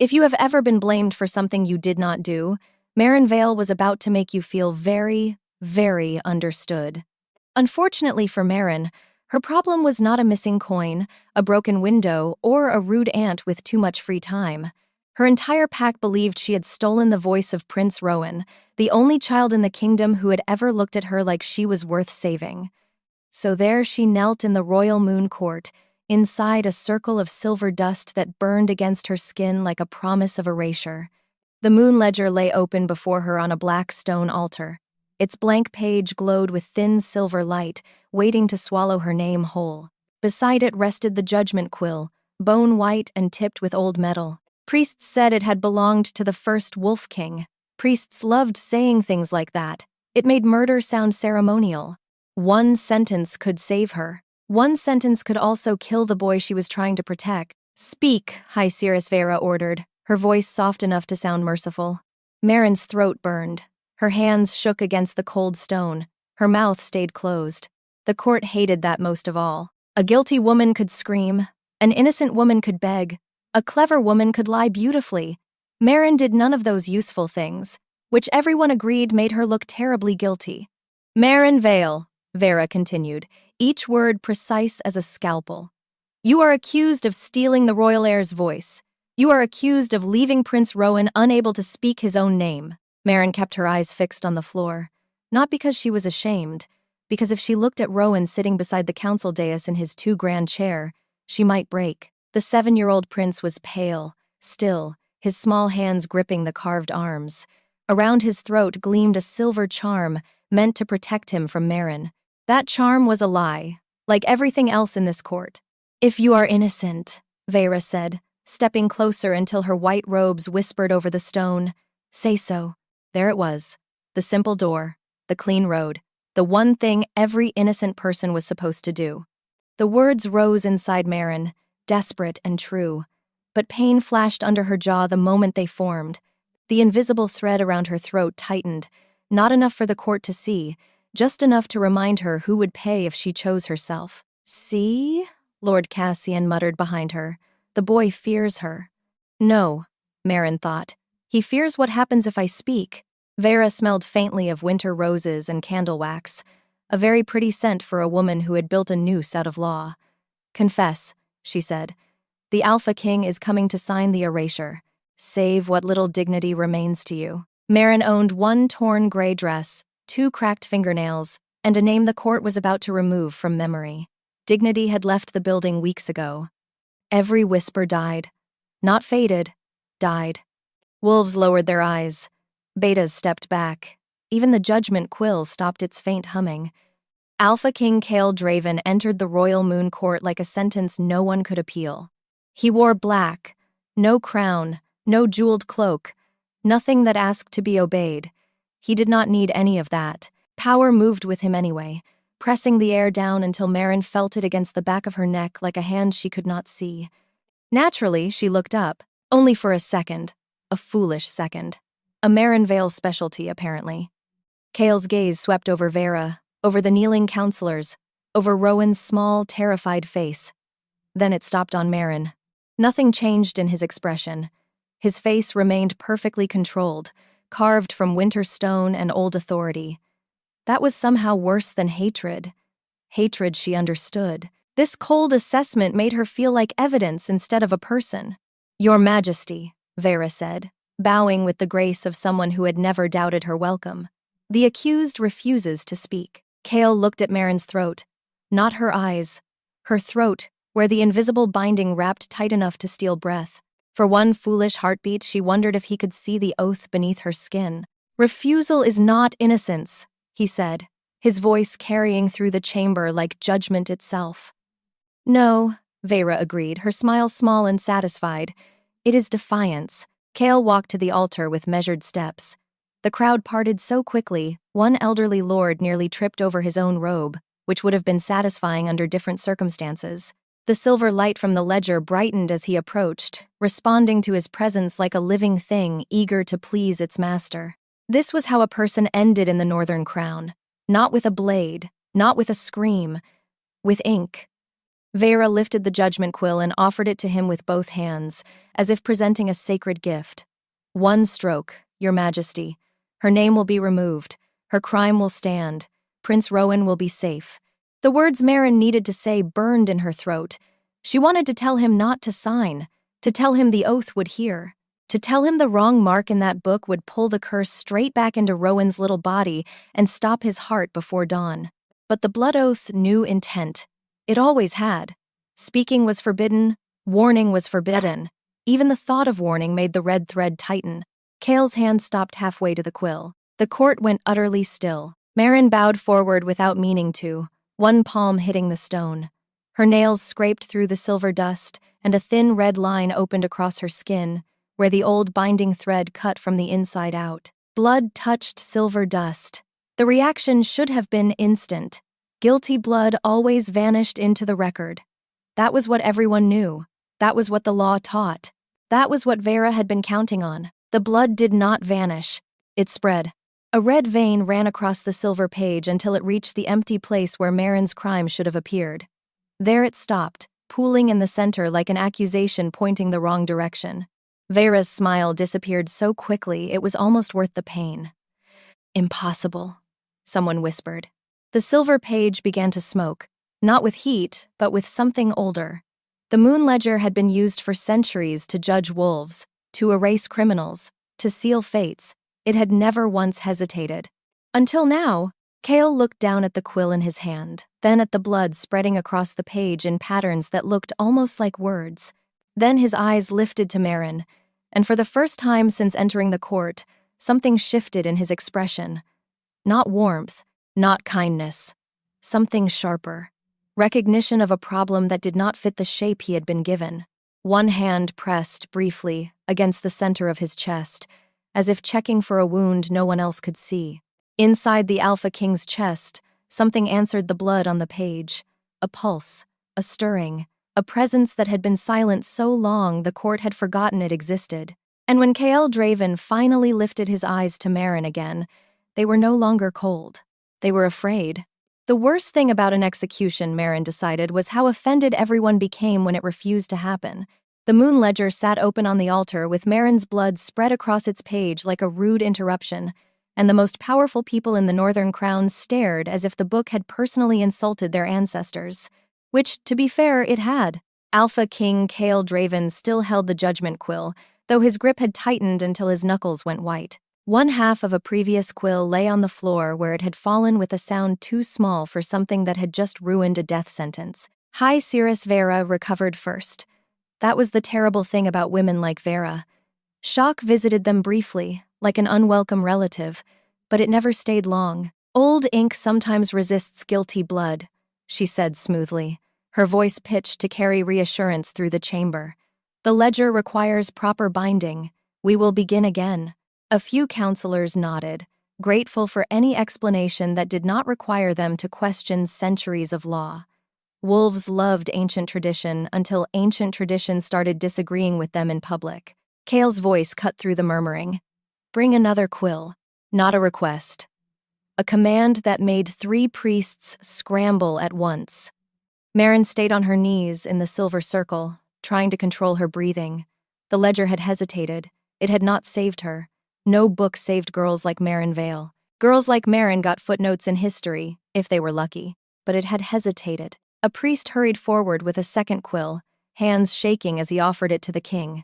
If you have ever been blamed for something you did not do, Marin Vale was about to make you feel very, very understood. Unfortunately for Marin, her problem was not a missing coin, a broken window, or a rude aunt with too much free time. Her entire pack believed she had stolen the voice of Prince Rowan, the only child in the kingdom who had ever looked at her like she was worth saving. So there she knelt in the royal moon court, inside a circle of silver dust that burned against her skin like a promise of erasure. The moon ledger lay open before her on a black stone altar. Its blank page glowed with thin silver light, waiting to swallow her name whole. Beside it rested the judgment quill, bone-white and tipped with old metal. Priests said it had belonged to the first Wolf King. Priests loved saying things like that. It made murder sound ceremonial. One sentence could save her. One sentence could also kill the boy she was trying to protect. "Speak," High Seeress Vera ordered, her voice soft enough to sound merciful. Marin's throat burned. Her hands shook against the cold stone. Her mouth stayed closed. The court hated that most of all. A guilty woman could scream. An innocent woman could beg. A clever woman could lie beautifully. Marin did none of those useful things, which everyone agreed made her look terribly guilty. "Marin Vale," Vera continued, each word precise as a scalpel. "You are accused of stealing the royal heir's voice. You are accused of leaving Prince Rowan unable to speak his own name." Marin kept her eyes fixed on the floor, not because she was ashamed, because if she looked at Rowan sitting beside the council dais in his too-grand chair, she might break. The 7-year-old prince was pale, still, his small hands gripping the carved arms. Around his throat gleamed a silver charm meant to protect him from Marin. That charm was a lie, like everything else in this court. "If you are innocent," Vera said, stepping closer until her white robes whispered over the stone, "say so." There it was, the simple door, the clean road, the one thing every innocent person was supposed to do. The words rose inside Marin, desperate and true, but pain flashed under her jaw the moment they formed. The invisible thread around her throat tightened, not enough for the court to see, just enough to remind her who would pay if she chose herself. "See?" Lord Cassian muttered behind her. "The boy fears her." "No," Marin thought. "He fears what happens if I speak." Vera smelled faintly of winter roses and candle wax, a very pretty scent for a woman who had built a noose out of law. "Confess," she said. "The Alpha King is coming to sign the erasure. Save what little dignity remains to you." Marin owned one torn gray dress, 2 cracked fingernails, and a name the court was about to remove from memory. Dignity had left the building weeks ago. Every whisper died. Not faded, died. Wolves lowered their eyes. Betas stepped back. Even the judgment quill stopped its faint humming. Alpha King Kale Draven entered the royal moon court like a sentence no one could appeal. He wore black, no crown, no jeweled cloak, nothing that asked to be obeyed. He did not need any of that. Power moved with him anyway, pressing the air down until Marin felt it against the back of her neck like a hand she could not see. Naturally, she looked up, only for a second, a foolish second. A Marin Vale specialty, apparently. Kale's gaze swept over Vera, over the kneeling counselors, over Rowan's small, terrified face. Then it stopped on Marin. Nothing changed in his expression. His face remained perfectly controlled, carved from winter stone and old authority. That was somehow worse than hatred. Hatred she understood. This cold assessment made her feel like evidence instead of a person. "Your Majesty," Vera said, bowing with the grace of someone who had never doubted her welcome. "The accused refuses to speak." Kale looked at Marin's throat. Not her eyes. Her throat, where the invisible binding wrapped tight enough to steal breath. For one foolish heartbeat, she wondered if he could see the oath beneath her skin. "Refusal is not innocence," he said, his voice carrying through the chamber like judgment itself. "No," Vera agreed, her smile small and satisfied. "It is defiance." Kale walked to the altar with measured steps. The crowd parted so quickly, one elderly lord nearly tripped over his own robe, which would have been satisfying under different circumstances. The silver light from the ledger brightened as he approached, responding to his presence like a living thing eager to please its master. This was how a person ended in the Northern Crown. Not with a blade, not with a scream, with ink. Vera lifted the judgment quill and offered it to him with both hands, as if presenting a sacred gift. "One stroke, Your Majesty. Her name will be removed. Her crime will stand. Prince Rowan will be safe." The words Marin needed to say burned in her throat. She wanted to tell him not to sign, to tell him the oath would hear, to tell him the wrong mark in that book would pull the curse straight back into Rowan's little body and stop his heart before dawn. But the blood oath knew intent. It always had. Speaking was forbidden, warning was forbidden. Even the thought of warning made the red thread tighten. Cale's hand stopped halfway to the quill. The court went utterly still. Marin bowed forward without meaning to, one palm hitting the stone. Her nails scraped through the silver dust, and a thin red line opened across her skin, where the old binding thread cut from the inside out. Blood touched silver dust. The reaction should have been instant. Guilty blood always vanished into the record. That was what everyone knew. That was what the law taught. That was what Vera had been counting on. The blood did not vanish. It spread. A red vein ran across the silver page until it reached the empty place where Marin's crime should have appeared. There it stopped, pooling in the center like an accusation pointing the wrong direction. Vera's smile disappeared so quickly it was almost worth the pain. "Impossible," someone whispered. The silver page began to smoke, not with heat, but with something older. The moon ledger had been used for centuries to judge wolves, to erase criminals, to seal fates. It had never once hesitated. Until now, Cale looked down at the quill in his hand, then at the blood spreading across the page in patterns that looked almost like words. Then his eyes lifted to Marin, and for the first time since entering the court, something shifted in his expression. Not warmth, not kindness. Something sharper. Recognition of a problem that did not fit the shape he had been given. One hand pressed, briefly, against the center of his chest, as if checking for a wound no one else could see. Inside the Alpha King's chest, something answered the blood on the page. A pulse, a stirring, a presence that had been silent so long the court had forgotten it existed. And when Kael Draven finally lifted his eyes to Marin again, they were no longer cold. They were afraid. The worst thing about an execution, Marin decided, was how offended everyone became when it refused to happen. The moon ledger sat open on the altar with Marin's blood spread across its page like a rude interruption, and the most powerful people in the Northern Crown stared as if the book had personally insulted their ancestors. Which, to be fair, it had. Alpha King Kael Draven still held the judgment quill, though his grip had tightened until his knuckles went white. One half of a previous quill lay on the floor where it had fallen with a sound too small for something that had just ruined a death sentence. High Cirrus Vera recovered first. That was the terrible thing about women like Vera. Shock visited them briefly, like an unwelcome relative, but it never stayed long. "Old ink sometimes resists guilty blood," she said smoothly, her voice pitched to carry reassurance through the chamber. "The ledger requires proper binding. We will begin again." A few counselors nodded, grateful for any explanation that did not require them to question centuries of law. Wolves loved ancient tradition until ancient tradition started disagreeing with them in public. Kael's voice cut through the murmuring. "Bring another quill." Not a request. A command that made 3 priests scramble at once. Marin stayed on her knees in the silver circle, trying to control her breathing. The ledger had hesitated. It had not saved her. No book saved girls like Marin Vale. Girls like Marin got footnotes in history, if they were lucky. But it had hesitated. A priest hurried forward with a second quill, hands shaking as he offered it to the king.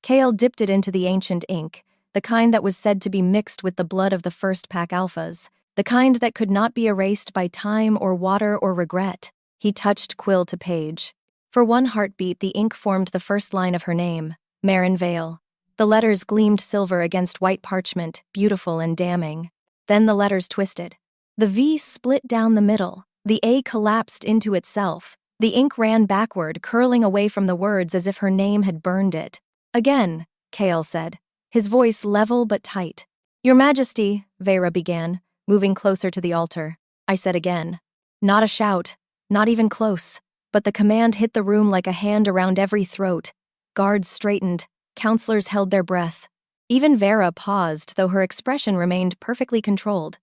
Kael dipped it into the ancient ink, the kind that was said to be mixed with the blood of the first pack alphas, the kind that could not be erased by time or water or regret. He touched quill to page. For one heartbeat, the ink formed the first line of her name, Marin Vale. The letters gleamed silver against white parchment, beautiful and damning. Then the letters twisted. The V split down the middle. The A collapsed into itself. The ink ran backward, curling away from the words as if her name had burned it. "Again," Kael said, his voice level but tight. "Your Majesty," Vera began, moving closer to the altar. I said again. Not a shout, not even close, but the command hit the room like a hand around every throat. Guards straightened. Counselors held their breath. Even Vera paused, though her expression remained perfectly controlled.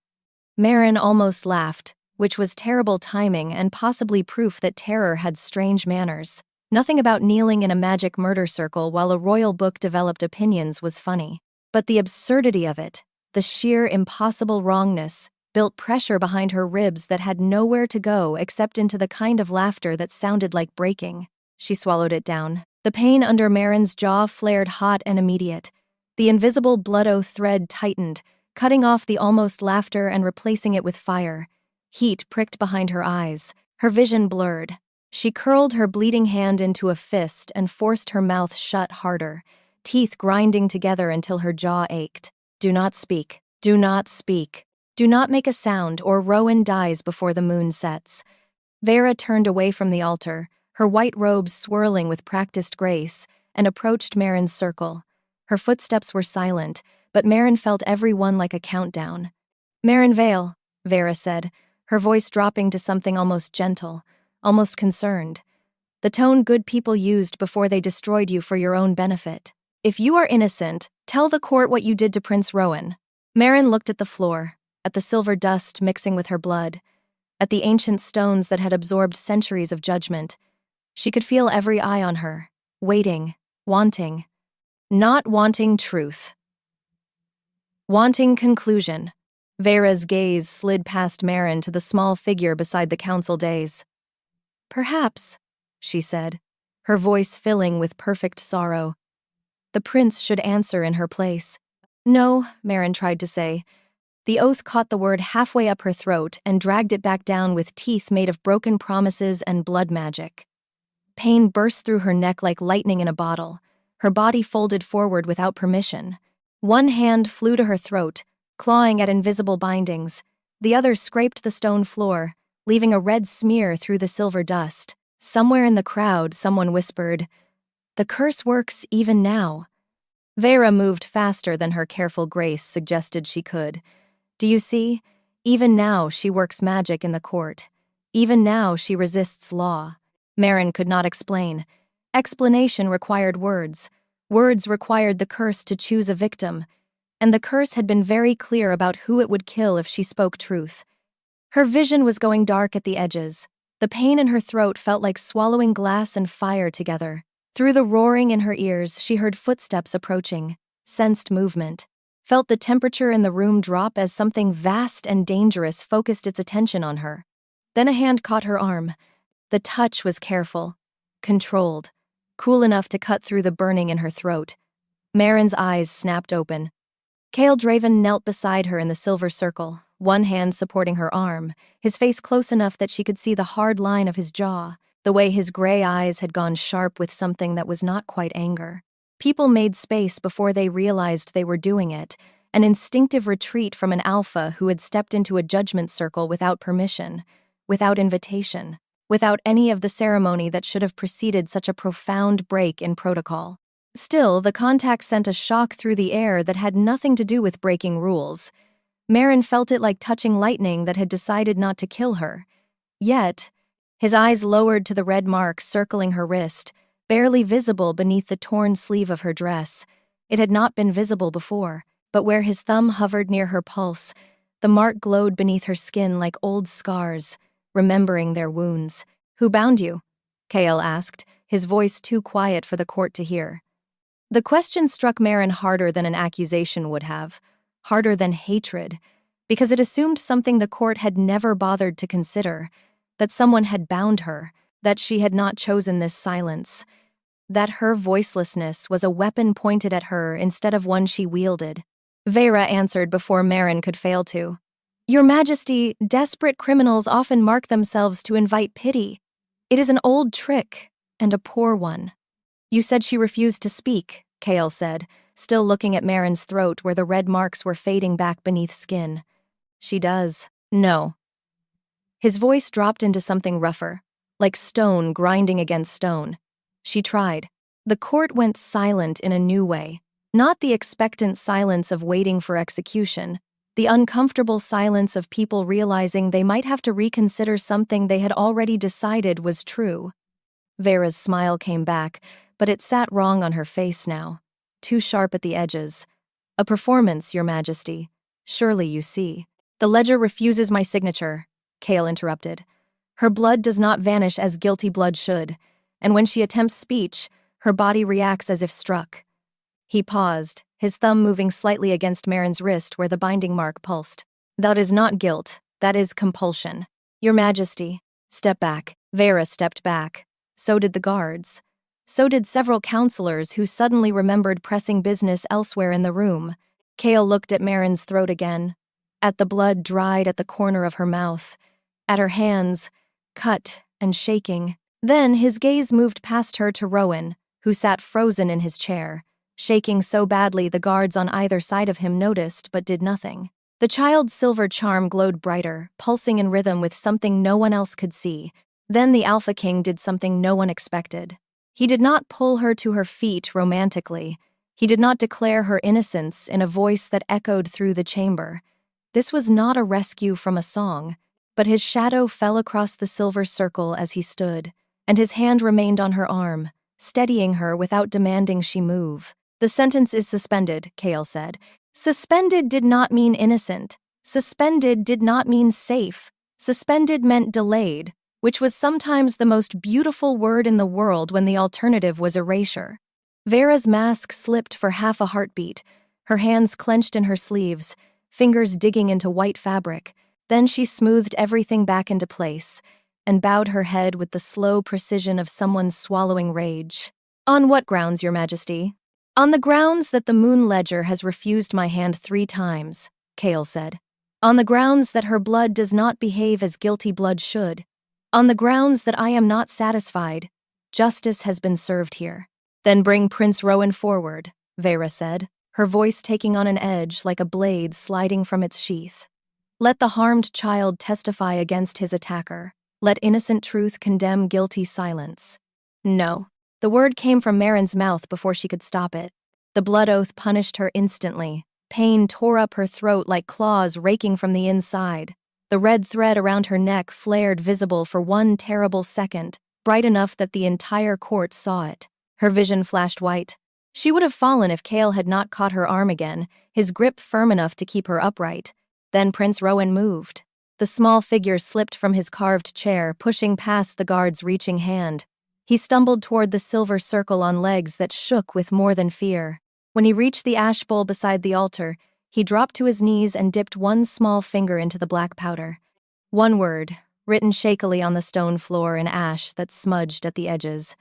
Marin almost laughed. which was terrible timing and possibly proof that terror had strange manners. Nothing about kneeling in a magic murder circle while a royal book developed opinions was funny. But the absurdity of it, the sheer impossible wrongness, built pressure behind her ribs that had nowhere to go except into the kind of laughter that sounded like breaking. She swallowed it down. The pain under Marin's jaw flared hot and immediate. The invisible blood-oath thread tightened, cutting off the almost laughter and replacing it with fire. Heat pricked behind her eyes. Her vision blurred. She curled her bleeding hand into a fist and forced her mouth shut harder, teeth grinding together until her jaw ached. Do not speak. Do not speak. Do not make a sound, or Rowan dies before the moon sets. Vera turned away from the altar, her white robes swirling with practiced grace, and approached Marin's circle. Her footsteps were silent, but Marin felt every one like a countdown. "Marin Vale," Vera said, her voice dropping to something almost gentle, almost concerned. The tone good people used before they destroyed you for your own benefit. "If you are innocent, tell the court what you did to Prince Rowan." Marin looked at the floor, at the silver dust mixing with her blood, at the ancient stones that had absorbed centuries of judgment. She could feel every eye on her, waiting, wanting. Not wanting truth. Wanting conclusion. Vera's gaze slid past Marin to the small figure beside the council dais. "Perhaps," she said, her voice filling with perfect sorrow. "The prince should answer in her place." "No," Marin tried to say. The oath caught the word halfway up her throat and dragged it back down with teeth made of broken promises and blood magic. Pain burst through her neck like lightning in a bottle. Her body folded forward without permission. One hand flew to her throat, clawing at invisible bindings. The other scraped the stone floor, leaving a red smear through the silver dust. Somewhere in the crowd, someone whispered, "The curse works even now." Vera moved faster than her careful grace suggested she could. "Do you see? Even now she works magic in the court. Even now she resists law." Marin could not explain. Explanation required words. Words required the curse to choose a victim. And the curse had been very clear about who it would kill if she spoke truth. Her vision was going dark at the edges. The pain in her throat felt like swallowing glass and fire together. Through the roaring in her ears, she heard footsteps approaching, sensed movement, felt the temperature in the room drop as something vast and dangerous focused its attention on her. Then a hand caught her arm. The touch was careful, controlled, cool enough to cut through the burning in her throat. Marin's eyes snapped open. Cale Draven knelt beside her in the silver circle, one hand supporting her arm, his face close enough that she could see the hard line of his jaw, the way his gray eyes had gone sharp with something that was not quite anger. People made space before they realized they were doing it, an instinctive retreat from an alpha who had stepped into a judgment circle without permission, without invitation, without any of the ceremony that should have preceded such a profound break in protocol. Still, the contact sent a shock through the air that had nothing to do with breaking rules. Marin felt it like touching lightning that had decided not to kill her. Yet, his eyes lowered to the red mark circling her wrist, barely visible beneath the torn sleeve of her dress. It had not been visible before, but where his thumb hovered near her pulse, the mark glowed beneath her skin like old scars, remembering their wounds. "Who bound you?" Cale asked, his voice too quiet for the court to hear. The question struck Marin harder than an accusation would have, harder than hatred, because it assumed something the court had never bothered to consider, that someone had bound her, that she had not chosen this silence, that her voicelessness was a weapon pointed at her instead of one she wielded. Vera answered before Marin could fail to. "Your Majesty, desperate criminals often mark themselves to invite pity. It is an old trick, and a poor one." "You said she refused to speak," Cale said, still looking at Marin's throat where the red marks were fading back beneath skin. "She does." "No." His voice dropped into something rougher, like stone grinding against stone. "She tried." The court went silent in a new way, not the expectant silence of waiting for execution, the uncomfortable silence of people realizing they might have to reconsider something they had already decided was true. Vera's smile came back, but it sat wrong on her face now, too sharp at the edges. "A performance, Your Majesty. Surely you see. The ledger refuses my signature." Kale interrupted. Her blood does not vanish as guilty blood should, and when she attempts speech, her body reacts as if struck. He paused, his thumb moving slightly against Marin's wrist where the binding mark pulsed. That is not guilt, that is compulsion. Your Majesty. Step back. Vera stepped back. So did the guards. So did several counselors who suddenly remembered pressing business elsewhere in the room. Kale looked at Marin's throat again, at the blood dried at the corner of her mouth, at her hands, cut and shaking. Then his gaze moved past her to Rowan, who sat frozen in his chair, shaking so badly the guards on either side of him noticed but did nothing. The child's silver charm glowed brighter, pulsing in rhythm with something no one else could see. Then the Alpha King did something no one expected. He did not pull her to her feet romantically. He did not declare her innocence in a voice that echoed through the chamber. This was not a rescue from a song, but his shadow fell across the silver circle as he stood, and his hand remained on her arm, steadying her without demanding she move. The sentence is suspended, Kale said. Suspended did not mean innocent. Suspended did not mean safe. Suspended meant delayed, which was sometimes the most beautiful word in the world when the alternative was erasure. Vera's mask slipped for half a heartbeat, her hands clenched in her sleeves, fingers digging into white fabric. Then she smoothed everything back into place and bowed her head with the slow precision of someone swallowing rage. On what grounds, Your Majesty? On the grounds that the Moon Ledger has refused my hand 3 times, Kale said. On the grounds that her blood does not behave as guilty blood should. On the grounds that I am not satisfied. Justice has been served here. Then bring Prince Rowan forward, Vera said, her voice taking on an edge like a blade sliding from its sheath. Let the harmed child testify against his attacker. Let innocent truth condemn guilty silence. No. The word came from Marin's mouth before she could stop it. The blood oath punished her instantly. Pain tore up her throat like claws raking from the inside. The red thread around her neck flared visible for one terrible second, bright enough that the entire court saw it. Her vision flashed white. She would have fallen if Kale had not caught her arm again, his grip firm enough to keep her upright. Then Prince Rowan moved. The small figure slipped from his carved chair, pushing past the guard's reaching hand. He stumbled toward the silver circle on legs that shook with more than fear. When he reached the ash bowl beside the altar, he dropped to his knees and dipped one small finger into the black powder. One word, written shakily on the stone floor in ash that smudged at the edges.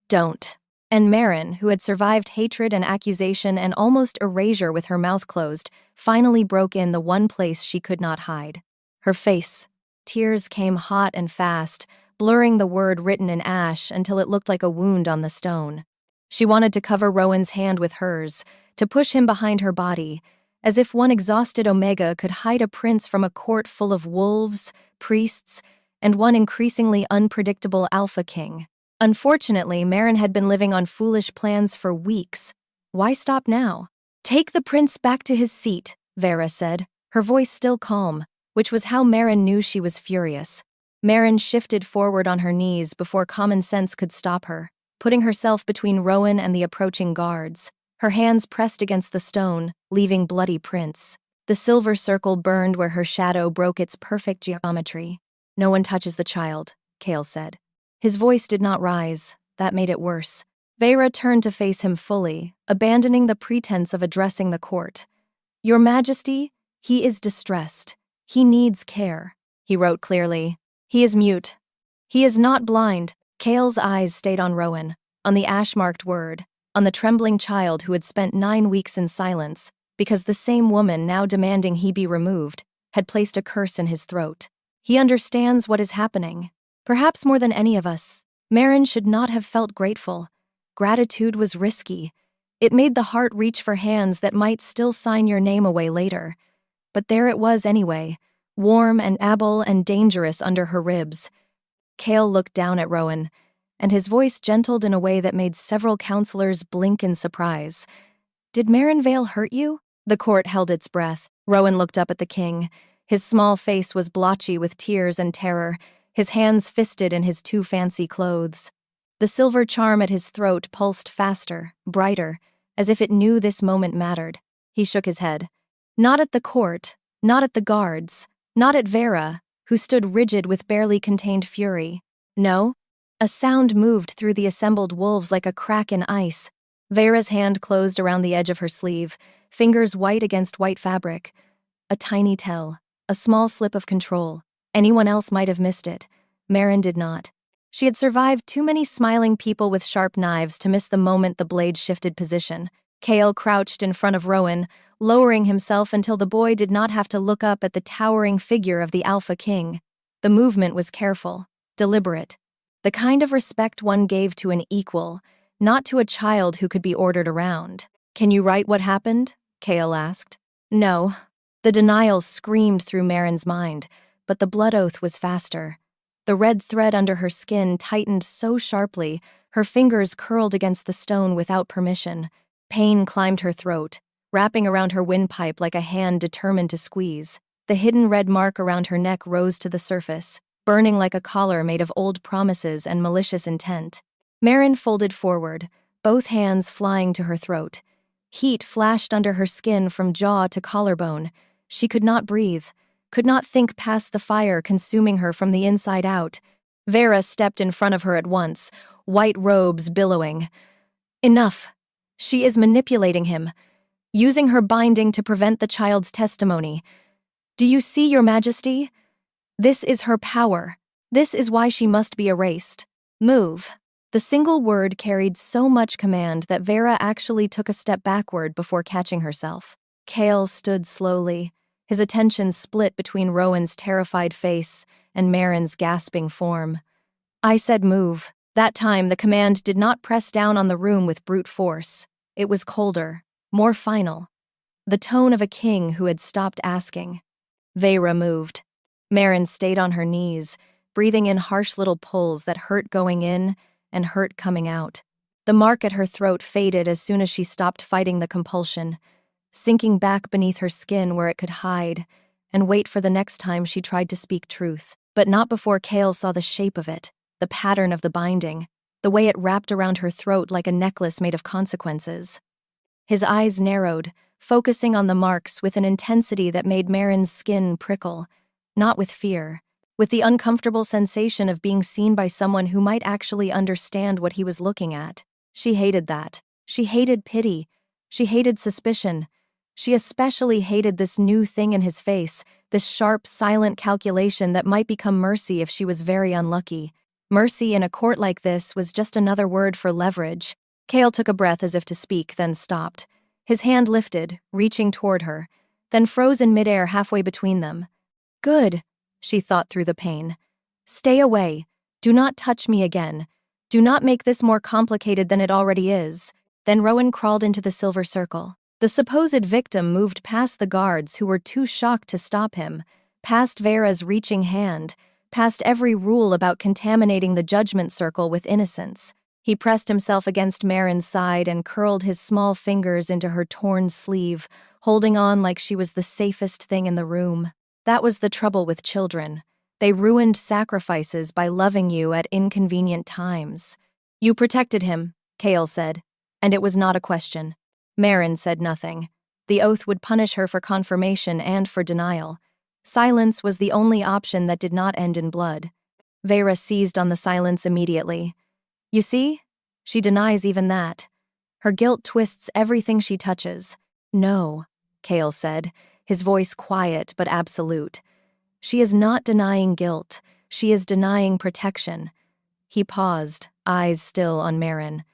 Don't. And Marin, who had survived hatred and accusation and almost erasure with her mouth closed, finally broke in the one place she could not hide. Her face. Tears came hot and fast, blurring the word written in ash until it looked like a wound on the stone. She wanted to cover Rowan's hand with hers, to push him behind her body, as if one exhausted Omega could hide a prince from a court full of wolves, priests, and one increasingly unpredictable Alpha King. Unfortunately, Marin had been living on foolish plans for weeks. Why stop now? Take the prince back to his seat, Vera said, her voice still calm, which was how Marin knew she was furious. Marin shifted forward on her knees before common sense could stop her, putting herself between Rowan and the approaching guards. Her hands pressed against the stone, leaving bloody prints. The silver circle burned where her shadow broke its perfect geometry. No one touches the child, Kale said. His voice did not rise. That made it worse. Vera turned to face him fully, abandoning the pretense of addressing the court. Your Majesty, he is distressed. He needs care, he wrote clearly. He is mute. He is not blind. Kale's eyes stayed on Rowan, on the ash-marked word, on the trembling child who had spent 9 weeks in silence, because the same woman now demanding he be removed had placed a curse in his throat. He understands what is happening. Perhaps more than any of us, Marin should not have felt grateful. Gratitude was risky. It made the heart reach for hands that might still sign your name away later. But there it was anyway, warm and able and dangerous under her ribs. Kale looked down at Rowan, and his voice gentled in a way that made several counselors blink in surprise. Did Marin Vale hurt you? The court held its breath. Rowan looked up at the king. His small face was blotchy with tears and terror, his hands fisted in his too fancy clothes. The silver charm at his throat pulsed faster, brighter, as if it knew this moment mattered. He shook his head. Not at the court, not at the guards, not at Vera, who stood rigid with barely contained fury. No? A sound moved through the assembled wolves like a crack in ice. Vera's hand closed around the edge of her sleeve, fingers white against white fabric. A tiny tell, a small slip of control. Anyone else might have missed it. Maren did not. She had survived too many smiling people with sharp knives to miss the moment the blade shifted position. Cale crouched in front of Rowan, lowering himself until the boy did not have to look up at the towering figure of the Alpha King. The movement was careful, deliberate. The kind of respect one gave to an equal, not to a child who could be ordered around. "Can you write what happened?" Cale asked. "No." The denial screamed through Maren's mind, but the blood oath was faster. The red thread under her skin tightened so sharply, her fingers curled against the stone without permission. Pain climbed her throat, wrapping around her windpipe like a hand determined to squeeze. The hidden red mark around her neck rose to the surface, burning like a collar made of old promises and malicious intent. Maren folded forward, both hands flying to her throat. Heat flashed under her skin from jaw to collarbone. She could not breathe, could not think past the fire consuming her from the inside out. Vera stepped in front of her at once, white robes billowing. "Enough. She is manipulating him, using her binding to prevent the child's testimony. Do you see, Your Majesty? This is her power. This is why she must be erased. Move." The single word carried so much command that Vera actually took a step backward before catching herself. Cale stood slowly, his attention split between Rowan's terrified face and Maren's gasping form. "I said move." That time the command did not press down on the room with brute force. It was colder, more final. The tone of a king who had stopped asking. Vera moved. Maren stayed on her knees, breathing in harsh little pulls that hurt going in and hurt coming out. The mark at her throat faded as soon as she stopped fighting the compulsion, sinking back beneath her skin where it could hide and wait for the next time she tried to speak truth. But not before Cale saw the shape of it, the pattern of the binding, the way it wrapped around her throat like a necklace made of consequences. His eyes narrowed, focusing on the marks with an intensity that made Maren's skin prickle, not with fear, with the uncomfortable sensation of being seen by someone who might actually understand what he was looking at. She hated that. She hated pity. She hated suspicion. She especially hated this new thing in his face, this sharp, silent calculation that might become mercy if she was very unlucky. Mercy in a court like this was just another word for leverage. Cale took a breath as if to speak, then stopped. His hand lifted, reaching toward her, then froze in midair halfway between them. "Good," she thought through the pain. "Stay away. Do not touch me again. Do not make this more complicated than it already is." Then Rowan crawled into the silver circle. The supposed victim moved past the guards who were too shocked to stop him, past Vera's reaching hand, past every rule about contaminating the judgment circle with innocence. He pressed himself against Maren's side and curled his small fingers into her torn sleeve, holding on like she was the safest thing in the room. That was the trouble with children. They ruined sacrifices by loving you at inconvenient times. "You protected him," Cale said, and it was not a question. Maren said nothing. The oath would punish her for confirmation and for denial. Silence was the only option that did not end in blood. Vera seized on the silence immediately. "You see? She denies even that. Her guilt twists everything she touches." "No," Cale said, his voice quiet but absolute. "She is not denying guilt. She is denying protection." He paused, eyes still on Maren.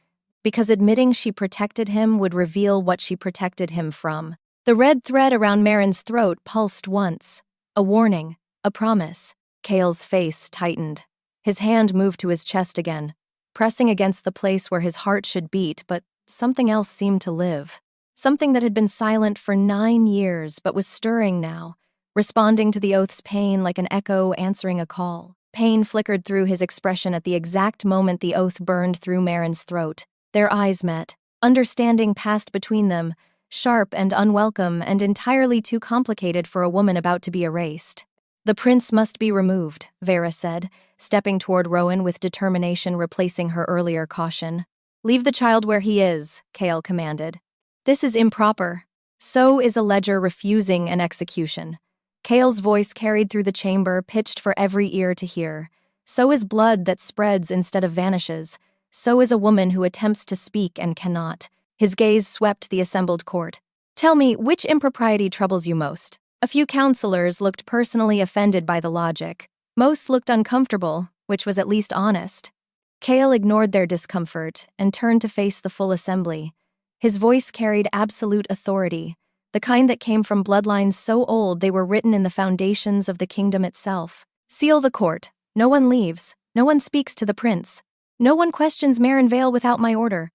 Because admitting she protected him would reveal what she protected him from. The red thread around Maren's throat pulsed once. A warning, a promise. Cale's face tightened. His hand moved to his chest again, pressing against the place where his heart should beat, but something else seemed to live. Something that had been silent for 9 years but was stirring now, responding to the oath's pain like an echo answering a call. Pain flickered through his expression at the exact moment the oath burned through Maren's throat. Their eyes met. Understanding passed between them, sharp and unwelcome and entirely too complicated for a woman about to be erased. "The prince must be removed," Vera said, stepping toward Rowan with determination replacing her earlier caution. "Leave the child where he is," Cale commanded. "This is improper. So is a ledger refusing an execution." Kale's voice carried through the chamber, pitched for every ear to hear. So is blood that spreads instead of vanishes. So is a woman who attempts to speak and cannot. His gaze swept the assembled court. Tell me, which impropriety troubles you most? A few counselors looked personally offended by the logic. Most looked uncomfortable, which was at least honest. Kale ignored their discomfort and turned to face the full assembly. His voice carried absolute authority, the kind that came from bloodlines so old they were written in the foundations of the kingdom itself. Seal the court. No one leaves. No one speaks to the prince. No one questions Meryn Vale without my order.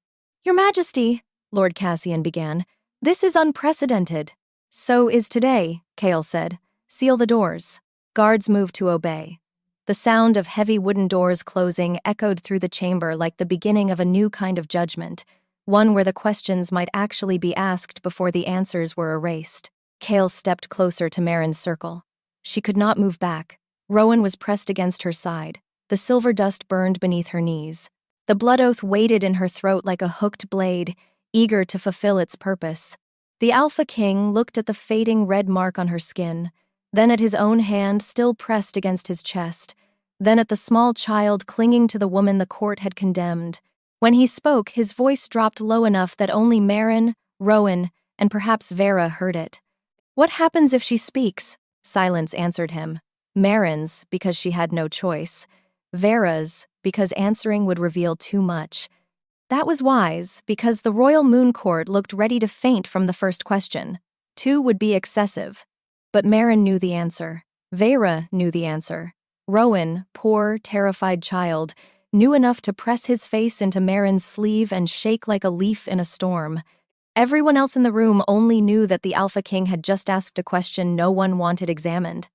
Your Majesty, Lord Cassian began, this is unprecedented. So is today, Kale said. Seal the doors. Guards moved to obey. The sound of heavy wooden doors closing echoed through the chamber like the beginning of a new kind of judgment, one where the questions might actually be asked before the answers were erased. Kale stepped closer to Meryn's circle. She could not move back. Rowan was pressed against her side. The silver dust burned beneath her knees. The blood oath waited in her throat like a hooked blade, eager to fulfill its purpose. The Alpha King looked at the fading red mark on her skin, then at his own hand still pressed against his chest, then at the small child clinging to the woman the court had condemned. When he spoke, his voice dropped low enough that only Meryn, Rowan, and perhaps Vera heard it. What happens if she speaks? Silence answered him. Meryn's, because she had no choice. Vera's, because answering would reveal too much. That was wise, because the Royal Moon Court looked ready to faint from the first question. 2 would be excessive. But Meryn knew the answer. Vera knew the answer. Rowan, poor, terrified child, knew enough to press his face into Meryn's sleeve and shake like a leaf in a storm. Everyone else in the room only knew that the Alpha King had just asked a question no one wanted examined.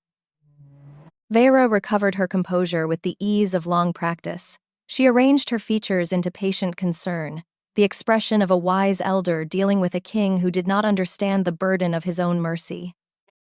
Vera recovered her composure with the ease of long practice. She arranged her features into patient concern, the expression of a wise elder dealing with a king who did not understand the burden of his own mercy.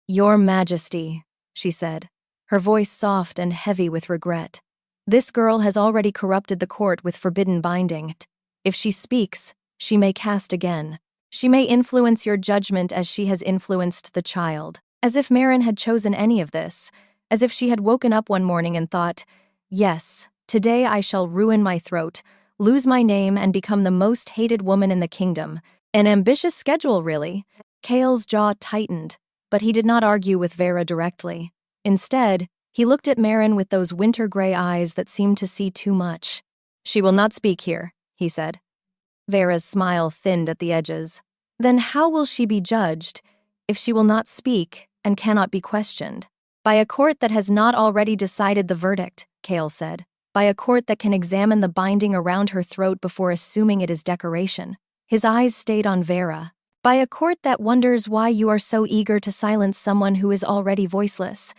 Your Majesty, she said, her voice soft and heavy with regret. This girl has already corrupted the court with forbidden binding. If she speaks, she may cast again. She may influence your judgment as she has influenced the child. As if Meryn had chosen any of this. As if she had woken up one morning and thought, yes, today I shall ruin my throat, lose my name, and become the most hated woman in the kingdom. An ambitious schedule, really. Kale's jaw tightened, but he did not argue with Vera directly. Instead, he looked at Meryn with those winter-gray eyes that seemed to see too much. She will not speak here, he said. Vera's smile thinned at the edges. Then how will she be judged if she will not speak and cannot be questioned? By a court that has not already decided the verdict, Kale said. By a court that can examine the binding around her throat before assuming it is decoration. His eyes stayed on Vera. By a court that wonders why you are so eager to silence someone who is already voiceless.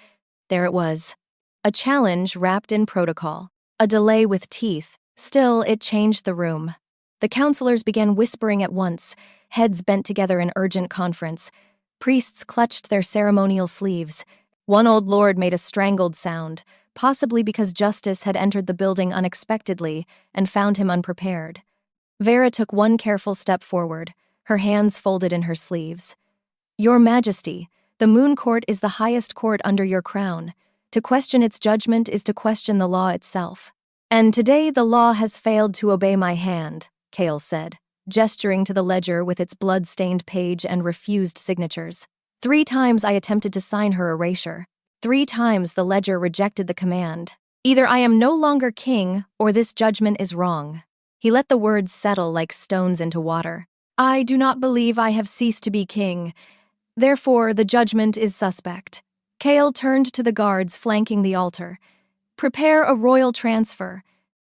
There it was. A challenge wrapped in protocol. A delay with teeth. Still, it changed the room. The counselors began whispering at once, heads bent together in urgent conference. Priests clutched their ceremonial sleeves. One old lord made a strangled sound, possibly because justice had entered the building unexpectedly and found him unprepared. Vera took one careful step forward, her hands folded in her sleeves. Your Majesty, the Moon Court is the highest court under your crown. To question its judgment is to question the law itself. And today the law has failed to obey my hand, Kale said, gesturing to the ledger with its blood-stained page and refused signatures. 3 times I attempted to sign her erasure. 3 times the ledger rejected the command. Either I am no longer king, or this judgment is wrong. He let the words settle like stones into water. I do not believe I have ceased to be king. Therefore, the judgment is suspect. Kale turned to the guards flanking the altar. Prepare a royal transfer.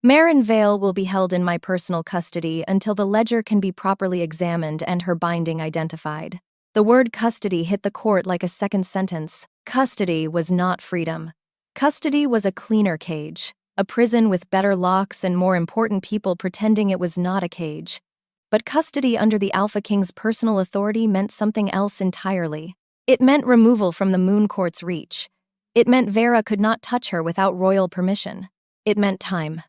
Meryn Vale will be held in my personal custody until the ledger can be properly examined and her binding identified. The word custody hit the court like a second sentence. Custody was not freedom. Custody was a cleaner cage, a prison with better locks and more important people pretending it was not a cage. But custody under the Alpha King's personal authority meant something else entirely. It meant removal from the Moon Court's reach. It meant Vera could not touch her without royal permission. It meant time.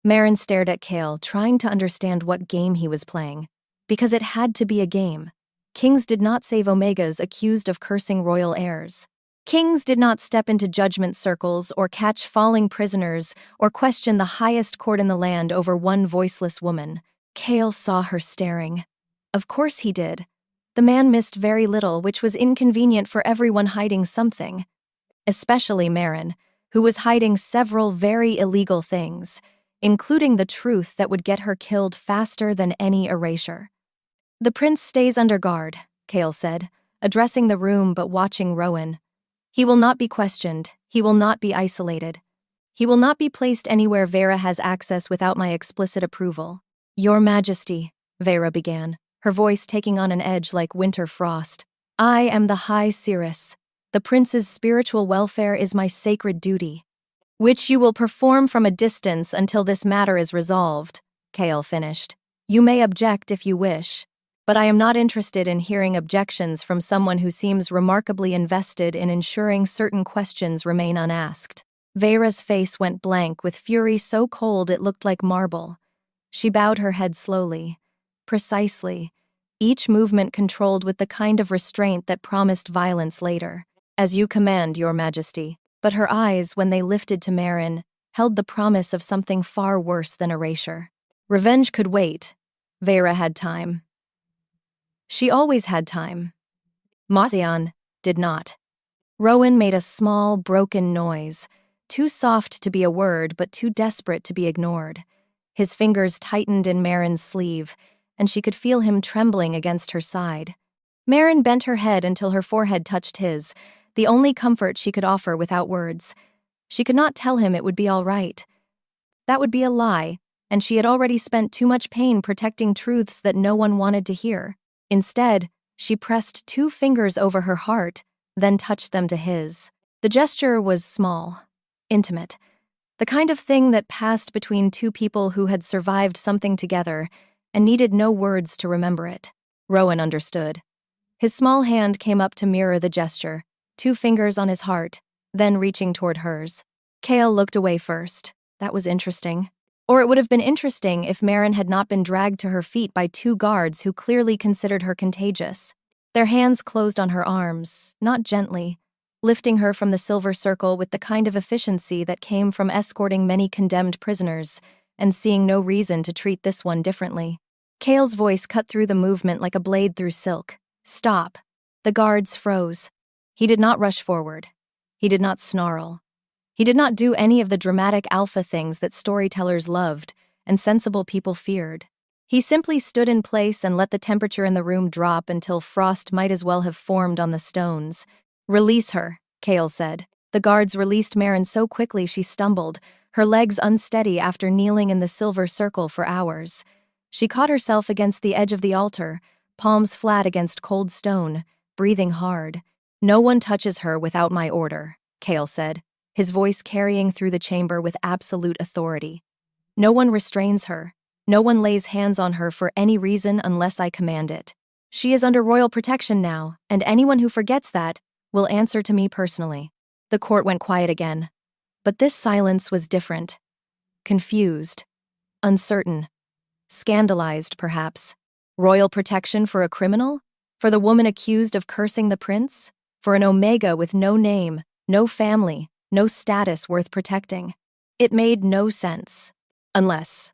Meryn stared at Kale, trying to understand what game he was playing. Because it had to be a game. Kings did not save Omegas accused of cursing royal heirs. Kings did not step into judgment circles or catch falling prisoners or question the highest court in the land over one voiceless woman. Kale saw her staring. Of course he did. The man missed very little, which was inconvenient for everyone hiding something. Especially Marin, who was hiding several very illegal things, including the truth that would get her killed faster than any erasure. "The prince stays under guard," Kale said, addressing the room but watching Rowan. "He will not be questioned. He will not be isolated. He will not be placed anywhere Vera has access without my explicit approval." "Your Majesty," Vera began, her voice taking on an edge like winter frost. "I am the High Seeress. The prince's spiritual welfare is my sacred duty." "Which you will perform from a distance until this matter is resolved," Kale finished. "You may object if you wish, but I am not interested in hearing objections from someone who seems remarkably invested in ensuring certain questions remain unasked." Vera's face went blank with fury so cold it looked like marble. She bowed her head slowly, precisely, each movement controlled with the kind of restraint that promised violence later. "As you command, Your Majesty." But her eyes, when they lifted to Marin, held the promise of something far worse than erasure. Revenge could wait. Vera had time. She always had time. Mazian did not. Rowan made a small, broken noise, too soft to be a word but too desperate to be ignored. His fingers tightened in Marin's sleeve, and she could feel him trembling against her side. Marin bent her head until her forehead touched his, the only comfort she could offer without words. She could not tell him it would be all right. That would be a lie, and she had already spent too much pain protecting truths that no one wanted to hear. Instead, she pressed 2 fingers over her heart, then touched them to his. The gesture was small, intimate, the kind of thing that passed between 2 people who had survived something together and needed no words to remember it. Rowan understood. His small hand came up to mirror the gesture, 2 fingers on his heart, then reaching toward hers. Kale looked away first. That was interesting. Or it would have been interesting if Marin had not been dragged to her feet by 2 guards who clearly considered her contagious. Their hands closed on her arms, not gently, lifting her from the silver circle with the kind of efficiency that came from escorting many condemned prisoners and seeing no reason to treat this one differently. Kale's voice cut through the movement like a blade through silk. "Stop." The guards froze. He did not rush forward. He did not snarl. He did not do any of the dramatic alpha things that storytellers loved and sensible people feared. He simply stood in place and let the temperature in the room drop until frost might as well have formed on the stones. "Release her," Kale said. The guards released Marin so quickly she stumbled, her legs unsteady after kneeling in the silver circle for hours. She caught herself against the edge of the altar, palms flat against cold stone, breathing hard. "No one touches her without my order," Kale said, his voice carrying through the chamber with absolute authority. "No one restrains her. No one lays hands on her for any reason unless I command it. She is under royal protection now, and anyone who forgets that will answer to me personally." The court went quiet again. But this silence was different. Confused. Uncertain. Scandalized, perhaps. Royal protection for a criminal? For the woman accused of cursing the prince? For an Omega with no name, no family, no status worth protecting? It made no sense. Unless...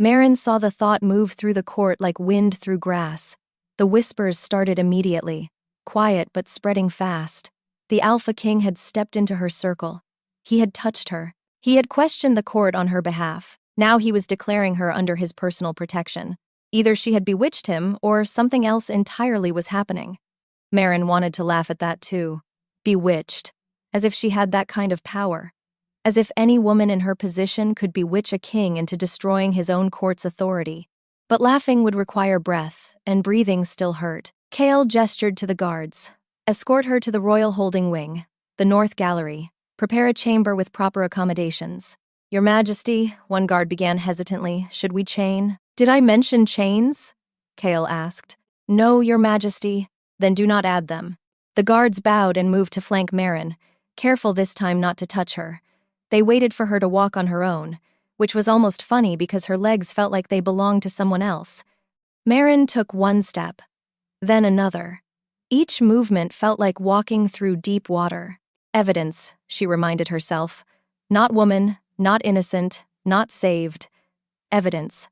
Marin saw the thought move through the court like wind through grass. The whispers started immediately, quiet but spreading fast. The Alpha King had stepped into her circle. He had touched her. He had questioned the court on her behalf. Now he was declaring her under his personal protection. Either she had bewitched him, or something else entirely was happening. Marin wanted to laugh at that too. Bewitched. As if she had that kind of power. As if any woman in her position could bewitch a king into destroying his own court's authority. But laughing would require breath, and breathing still hurt. Kale gestured to the guards. "Escort her to the royal holding wing, the north gallery. Prepare a chamber with proper accommodations." "Your Majesty," one guard began hesitantly, "should we chain?" "Did I mention chains?" Kale asked. "No, Your Majesty." "Then do not add them." The guards bowed and moved to flank Marin, careful this time not to touch her. They waited for her to walk on her own, which was almost funny because her legs felt like they belonged to someone else. Marin took one step, then another. Each movement felt like walking through deep water. Evidence, she reminded herself. Not woman, not innocent, not saved. Evidence.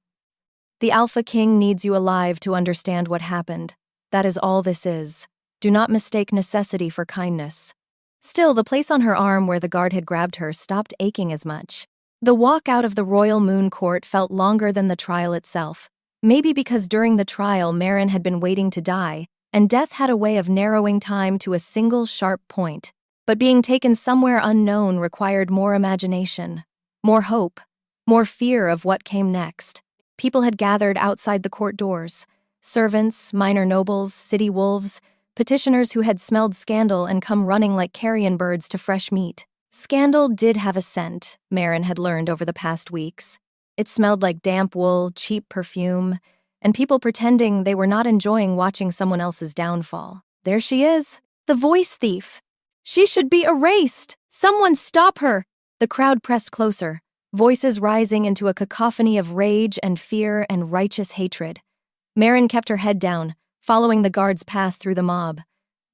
The Alpha King needs you alive to understand what happened. That is all this is. Do not mistake necessity for kindness. Still, the place on her arm where the guard had grabbed her stopped aching as much. The walk out of the Royal Moon Court felt longer than the trial itself. Maybe because during the trial Marin had been waiting to die, and death had a way of narrowing time to a single sharp point. But being taken somewhere unknown required more imagination, more hope, more fear of what came next. People had gathered outside the court doors. Servants, minor nobles, city wolves, petitioners who had smelled scandal and come running like carrion birds to fresh meat. Scandal did have a scent, Marin had learned over the past weeks. It smelled like damp wool, cheap perfume, and people pretending they were not enjoying watching someone else's downfall. There she is, the voice thief. She should be erased! Someone stop her! The crowd pressed closer, voices rising into a cacophony of rage and fear and righteous hatred. Marin kept her head down, following the guard's path through the mob.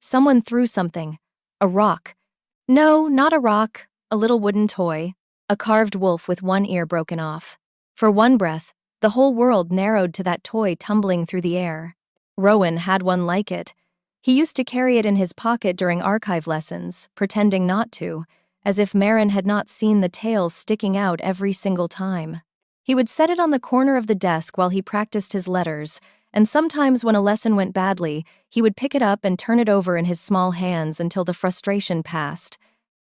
Someone threw something. A rock. No, not a rock. A little wooden toy. A carved wolf with one ear broken off. For one breath, the whole world narrowed to that toy tumbling through the air. Rowan had one like it. He used to carry it in his pocket during archive lessons, pretending not to, as if Marin had not seen the tail sticking out every single time. He would set it on the corner of the desk while he practiced his letters, and sometimes when a lesson went badly, he would pick it up and turn it over in his small hands until the frustration passed.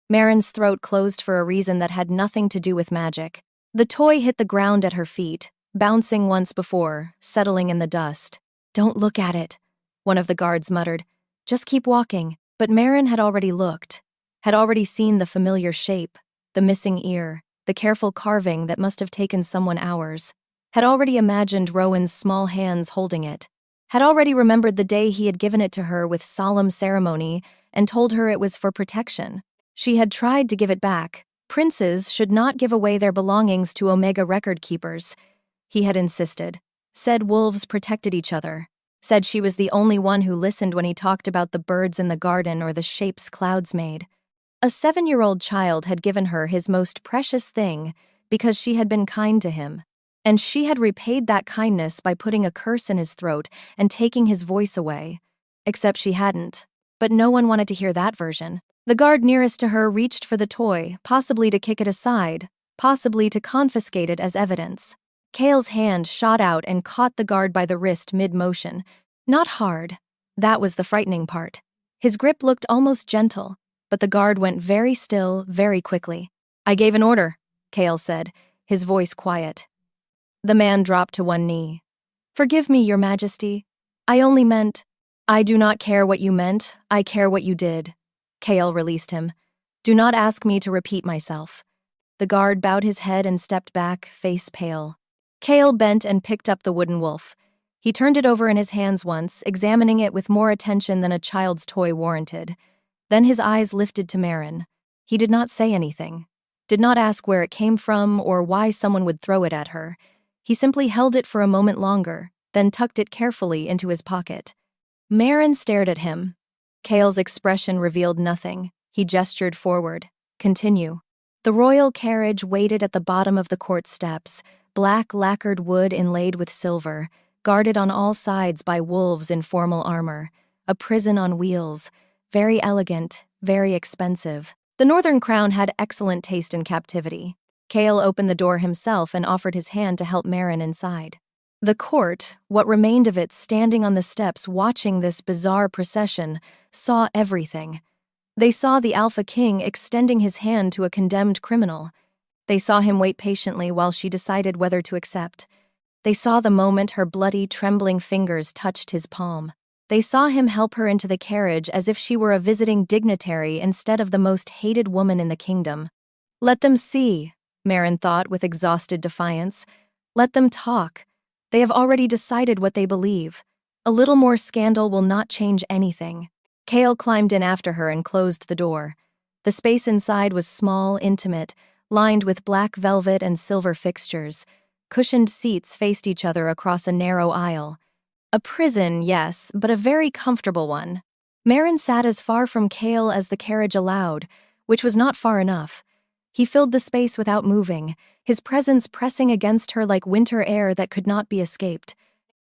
Marin's throat closed for a reason that had nothing to do with magic. The toy hit the ground at her feet, bouncing once before, settling in the dust. "Don't look at it," one of the guards muttered. "Just keep walking." But Marin had already looked, had already seen the familiar shape, the missing ear, the careful carving that must have taken someone hours, had already imagined Rowan's small hands holding it, had already remembered the day he had given it to her with solemn ceremony and told her it was for protection. She had tried to give it back. Princes should not give away their belongings to Omega record keepers. He had insisted. Said wolves protected each other. Said she was the only one who listened when he talked about the birds in the garden or the shapes clouds made. A 7-year-old child had given her his most precious thing because she had been kind to him. And she had repaid that kindness by putting a curse in his throat and taking his voice away. Except she hadn't. But no one wanted to hear that version. The guard nearest to her reached for the toy, possibly to kick it aside, possibly to confiscate it as evidence. Kale's hand shot out and caught the guard by the wrist mid-motion. Not hard. That was the frightening part. His grip looked almost gentle, but the guard went very still, very quickly. "I gave an order," Kale said, his voice quiet. The man dropped to one knee. "Forgive me, Your Majesty. I only meant—" "I do not care what you meant, I care what you did." Kale released him. "Do not ask me to repeat myself." The guard bowed his head and stepped back, face pale. Kale bent and picked up the wooden wolf. He turned it over in his hands once, examining it with more attention than a child's toy warranted. Then his eyes lifted to Marin. He did not say anything, did not ask where it came from or why someone would throw it at her. He simply held it for a moment longer, then tucked it carefully into his pocket. Marin stared at him. Kale's expression revealed nothing. He gestured forward. "Continue." The royal carriage waited at the bottom of the court steps, black lacquered wood inlaid with silver, guarded on all sides by wolves in formal armor. A prison on wheels. Very elegant, very expensive. The Northern Crown had excellent taste in captivity. Kale opened the door himself and offered his hand to help Marin inside. The court, what remained of it standing on the steps watching this bizarre procession, saw everything. They saw the Alpha King extending his hand to a condemned criminal. They saw him wait patiently while she decided whether to accept. They saw the moment her bloody, trembling fingers touched his palm. They saw him help her into the carriage as if she were a visiting dignitary instead of the most hated woman in the kingdom. "Let them see," Marin thought with exhausted defiance. "Let them talk. They have already decided what they believe. A little more scandal will not change anything." Kale climbed in after her and closed the door. The space inside was small, intimate, lined with black velvet and silver fixtures. Cushioned seats faced each other across a narrow aisle. A prison, yes, but a very comfortable one. Marin sat as far from Kale as the carriage allowed, which was not far enough. He filled the space without moving, his presence pressing against her like winter air that could not be escaped.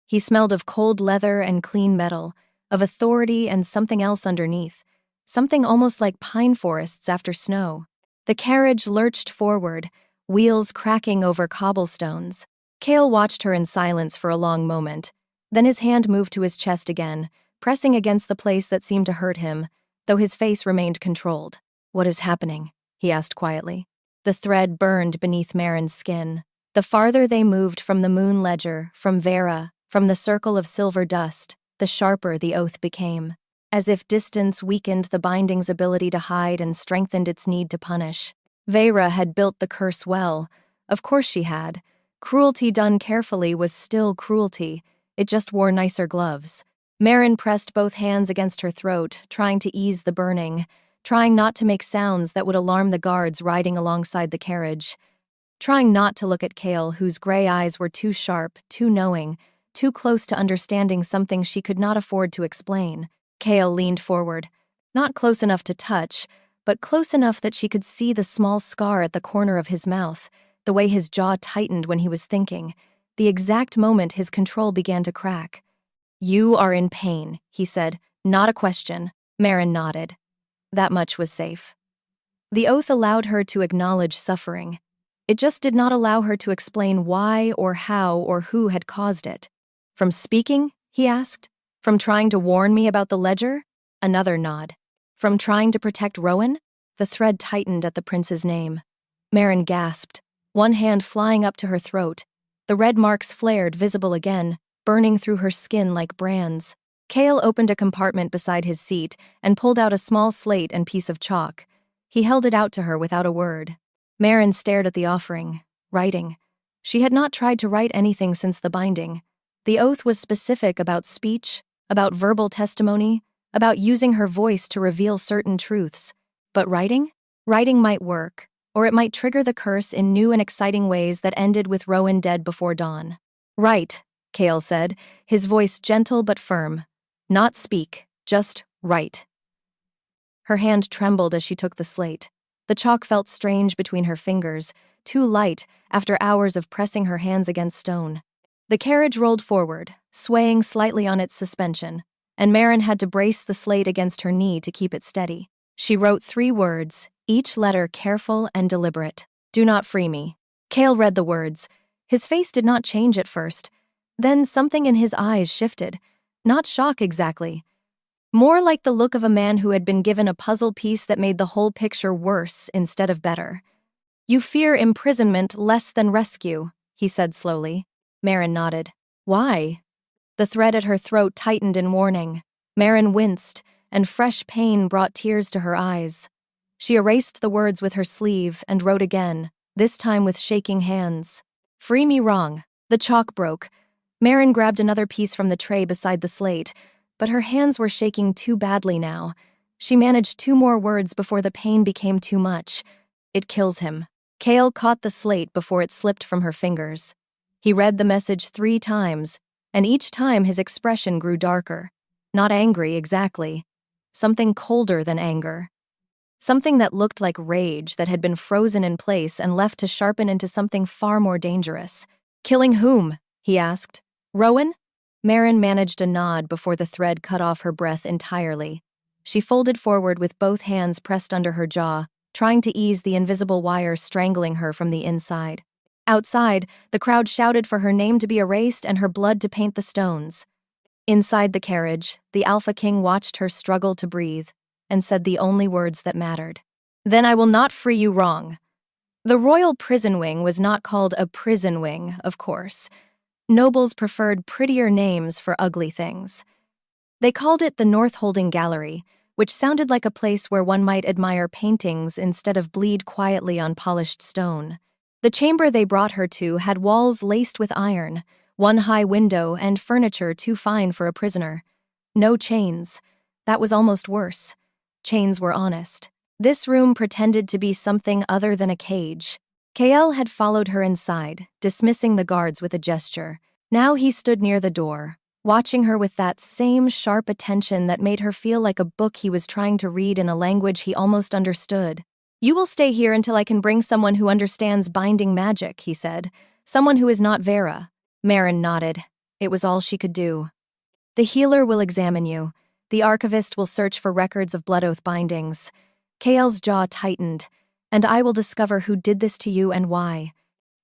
He smelled of cold leather and clean metal, of authority and something else underneath, something almost like pine forests after snow. The carriage lurched forward, wheels cracking over cobblestones. Cale watched her in silence for a long moment. Then his hand moved to his chest again, pressing against the place that seemed to hurt him, though his face remained controlled. "What is happening?" he asked quietly. The thread burned beneath Marin's skin. The farther they moved from the moon ledger, from Vera, from the circle of silver dust, the sharper the oath became. As if distance weakened the binding's ability to hide and strengthened its need to punish. Vera had built the curse well. Of course she had. Cruelty done carefully was still cruelty. It just wore nicer gloves. Marin pressed both hands against her throat, trying to ease the burning, trying not to make sounds that would alarm the guards riding alongside the carriage, trying not to look at Cale, whose gray eyes were too sharp, too knowing, too close to understanding something she could not afford to explain. Cale leaned forward, not close enough to touch, but close enough that she could see the small scar at the corner of his mouth, the way his jaw tightened when he was thinking, the exact moment his control began to crack. "You are in pain," he said, "not a question." Marin nodded. That much was safe. The oath allowed her to acknowledge suffering. It just did not allow her to explain why or how or who had caused it. "From speaking?" he asked. "From trying to warn me about the ledger?" Another nod. "From trying to protect Rowan?" The thread tightened at the prince's name. Marin gasped, one hand flying up to her throat. The red marks flared, visible again, burning through her skin like brands. Cale opened a compartment beside his seat and pulled out a small slate and piece of chalk. He held it out to her without a word. Marin stared at the offering. Writing. She had not tried to write anything since the binding. The oath was specific about speech, about verbal testimony, about using her voice to reveal certain truths. But writing? Writing might work, or it might trigger the curse in new and exciting ways that ended with Rowan dead before dawn. "Write," Cale said, his voice gentle but firm. "Not speak, just write." Her hand trembled as she took the slate. The chalk felt strange between her fingers, too light after hours of pressing her hands against stone. The carriage rolled forward, swaying slightly on its suspension, and Marin had to brace the slate against her knee to keep it steady. She wrote 3 words, each letter careful and deliberate. "Do not free me." Cale read the words. His face did not change at first. Then something in his eyes shifted. Not shock exactly. More like the look of a man who had been given a puzzle piece that made the whole picture worse instead of better. "You fear imprisonment less than rescue," he said slowly. Marin nodded. "Why?" The thread at her throat tightened in warning. Marin winced, and fresh pain brought tears to her eyes. She erased the words with her sleeve and wrote again, this time with shaking hands. "Free me wrong." The chalk broke. Marin grabbed another piece from the tray beside the slate, but her hands were shaking too badly now. She managed 2 more words before the pain became too much. "It kills him." Cale caught the slate before it slipped from her fingers. He read the message 3 times, and each time his expression grew darker. Not angry, exactly. Something colder than anger. Something that looked like rage that had been frozen in place and left to sharpen into something far more dangerous. "Killing whom?" he asked. "Rowan?" Marin managed a nod before the thread cut off her breath entirely. She folded forward with both hands pressed under her jaw, trying to ease the invisible wire strangling her from the inside. Outside, the crowd shouted for her name to be erased and her blood to paint the stones. Inside the carriage, the Alpha King watched her struggle to breathe and said the only words that mattered. "Then I will not free you wrong." The royal prison wing was not called a prison wing, of course. Nobles preferred prettier names for ugly things. They called it the North Holding Gallery, which sounded like a place where one might admire paintings instead of bleed quietly on polished stone. The chamber they brought her to had walls laced with iron, one high window, and furniture too fine for a prisoner. No chains. That was almost worse. Chains were honest. This room pretended to be something other than a cage. Cale had followed her inside, dismissing the guards with a gesture. Now he stood near the door, watching her with that same sharp attention that made her feel like a book he was trying to read in a language he almost understood. You will stay here until I can bring someone who understands binding magic, he said. Someone who is not Vera. Maren nodded. It was all she could do. The healer will examine you. The archivist will search for records of blood oath bindings. Kael's jaw tightened. And I will discover who did this to you and why.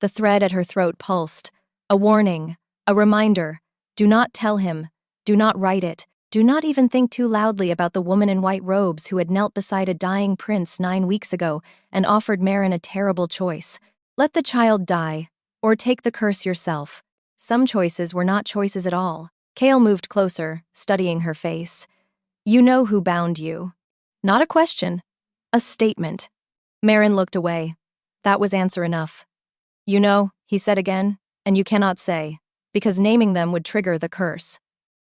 The thread at her throat pulsed. A warning. A reminder. Do not tell him. Do not write it. Do not even think too loudly about the woman in white robes who had knelt beside a dying prince 9 weeks ago and offered Maren a terrible choice. Let the child die, or take the curse yourself. Some choices were not choices at all. Kael moved closer, studying her face. You know who bound you. Not a question. A statement. Maren looked away. That was answer enough. You know, he said again, and you cannot say, because naming them would trigger the curse.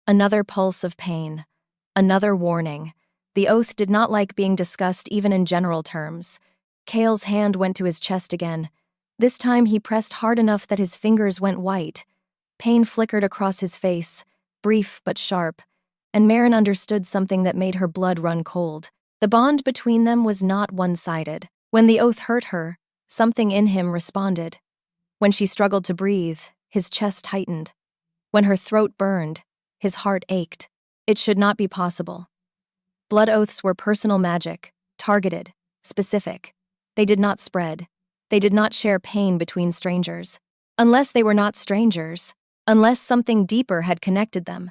Another pulse of pain. Another warning. The oath did not like being discussed even in general terms. Kael's hand went to his chest again. This time he pressed hard enough that his fingers went white. Pain flickered across his face, brief but sharp, and Maren understood something that made her blood run cold. The bond between them was not one-sided. When the oath hurt her, something in him responded. When she struggled to breathe, his chest tightened. When her throat burned, his heart ached. It should not be possible. Blood oaths were personal magic, targeted, specific. They did not spread. They did not share pain between strangers. Unless they were not strangers. Unless something deeper had connected them.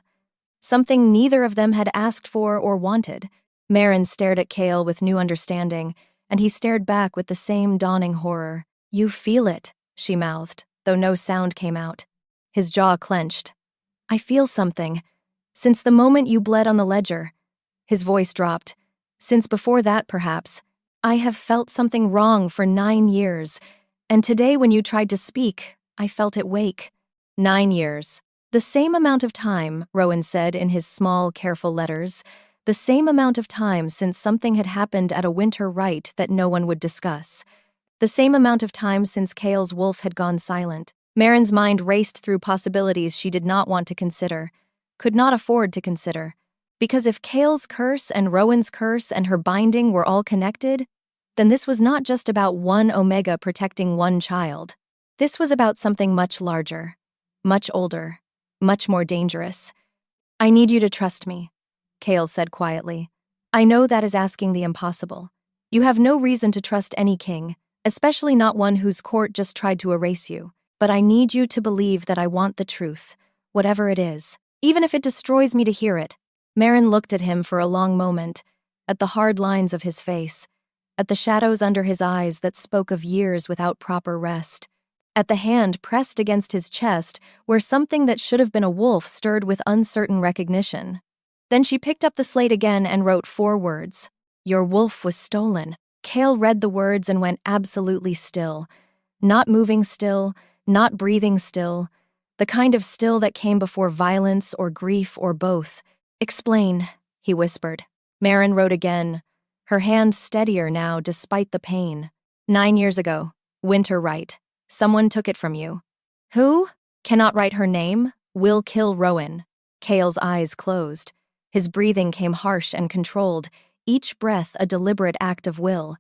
Something neither of them had asked for or wanted. Maren stared at Kael with new understanding, and he stared back with the same dawning horror. You feel it, she mouthed, though no sound came out. His jaw clenched. I feel something. Since the moment you bled on the ledger. His voice dropped. Since before that, perhaps. I have felt something wrong for 9 years, and today when you tried to speak, I felt it wake. 9 years. The same amount of time, Rowan said in his small, careful letters. The same amount of time since something had happened at a winter rite that no one would discuss. The same amount of time since Kael's wolf had gone silent. Maren's mind raced through possibilities she did not want to consider, could not afford to consider. Because if Kael's curse and Rowan's curse and her binding were all connected, then this was not just about one Omega protecting one child. This was about something much larger, much older, much more dangerous. I need you to trust me, Kael said quietly. I know that is asking the impossible. You have no reason to trust any king, especially not one whose court just tried to erase you. But I need you to believe that I want the truth, whatever it is, even if it destroys me to hear it. Maren looked at him for a long moment, at the hard lines of his face, at the shadows under his eyes that spoke of years without proper rest, at the hand pressed against his chest where something that should have been a wolf stirred with uncertain recognition. Then she picked up the slate again and wrote 4 words. Your wolf was stolen. Kael read the words and went absolutely still, not moving still, not breathing still, the kind of still that came before violence or grief or both. Explain, he whispered. Maren wrote again, her hand steadier now despite the pain. 9 years ago, winter rite. Someone took it from you. Who? Cannot write her name? Will kill Rowan. Kael's eyes closed. His breathing came harsh and controlled, each breath a deliberate act of will.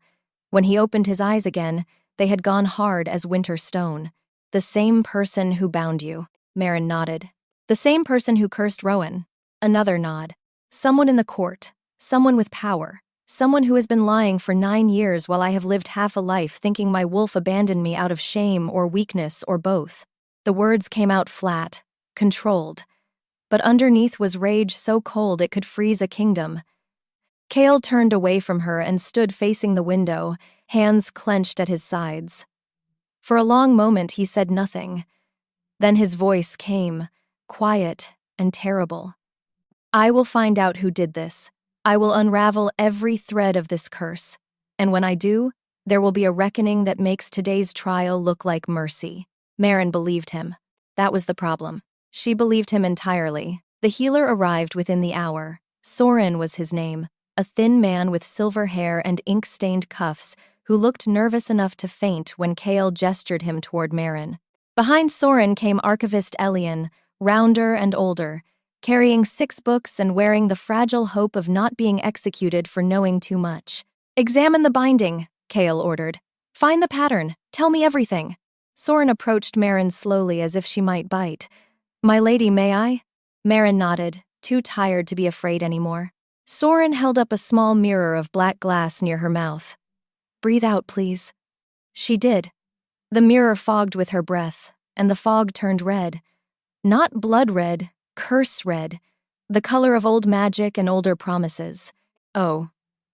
When he opened his eyes again, they had gone hard as winter stone. The same person who bound you. Maren nodded. The same person who cursed Rowan. Another nod. Someone in the court. Someone with power. Someone who has been lying for 9 years while I have lived half a life thinking my wolf abandoned me out of shame or weakness or both. The words came out flat, controlled. But underneath was rage so cold it could freeze a kingdom. Kael turned away from her and stood facing the window, hands clenched at his sides. For a long moment he said nothing. Then his voice came, quiet and terrible. I will find out who did this. I will unravel every thread of this curse. And when I do, there will be a reckoning that makes today's trial look like mercy. Maren believed him. That was the problem. She believed him entirely. The healer arrived within the hour. Soren was his name, a thin man with silver hair and ink-stained cuffs who looked nervous enough to faint when Kael gestured him toward Maren. Behind Soren came Archivist Elian, rounder and older, carrying 6 books and wearing the fragile hope of not being executed for knowing too much. Examine the binding, Kale ordered. Find the pattern. Tell me everything. Soren approached Maren slowly as if she might bite. My lady, may I? Maren nodded, too tired to be afraid anymore. Soren held up a small mirror of black glass near her mouth. Breathe out, please. She did. The mirror fogged with her breath, and the fog turned red. Not blood red, curse red. The color of old magic and older promises. Oh,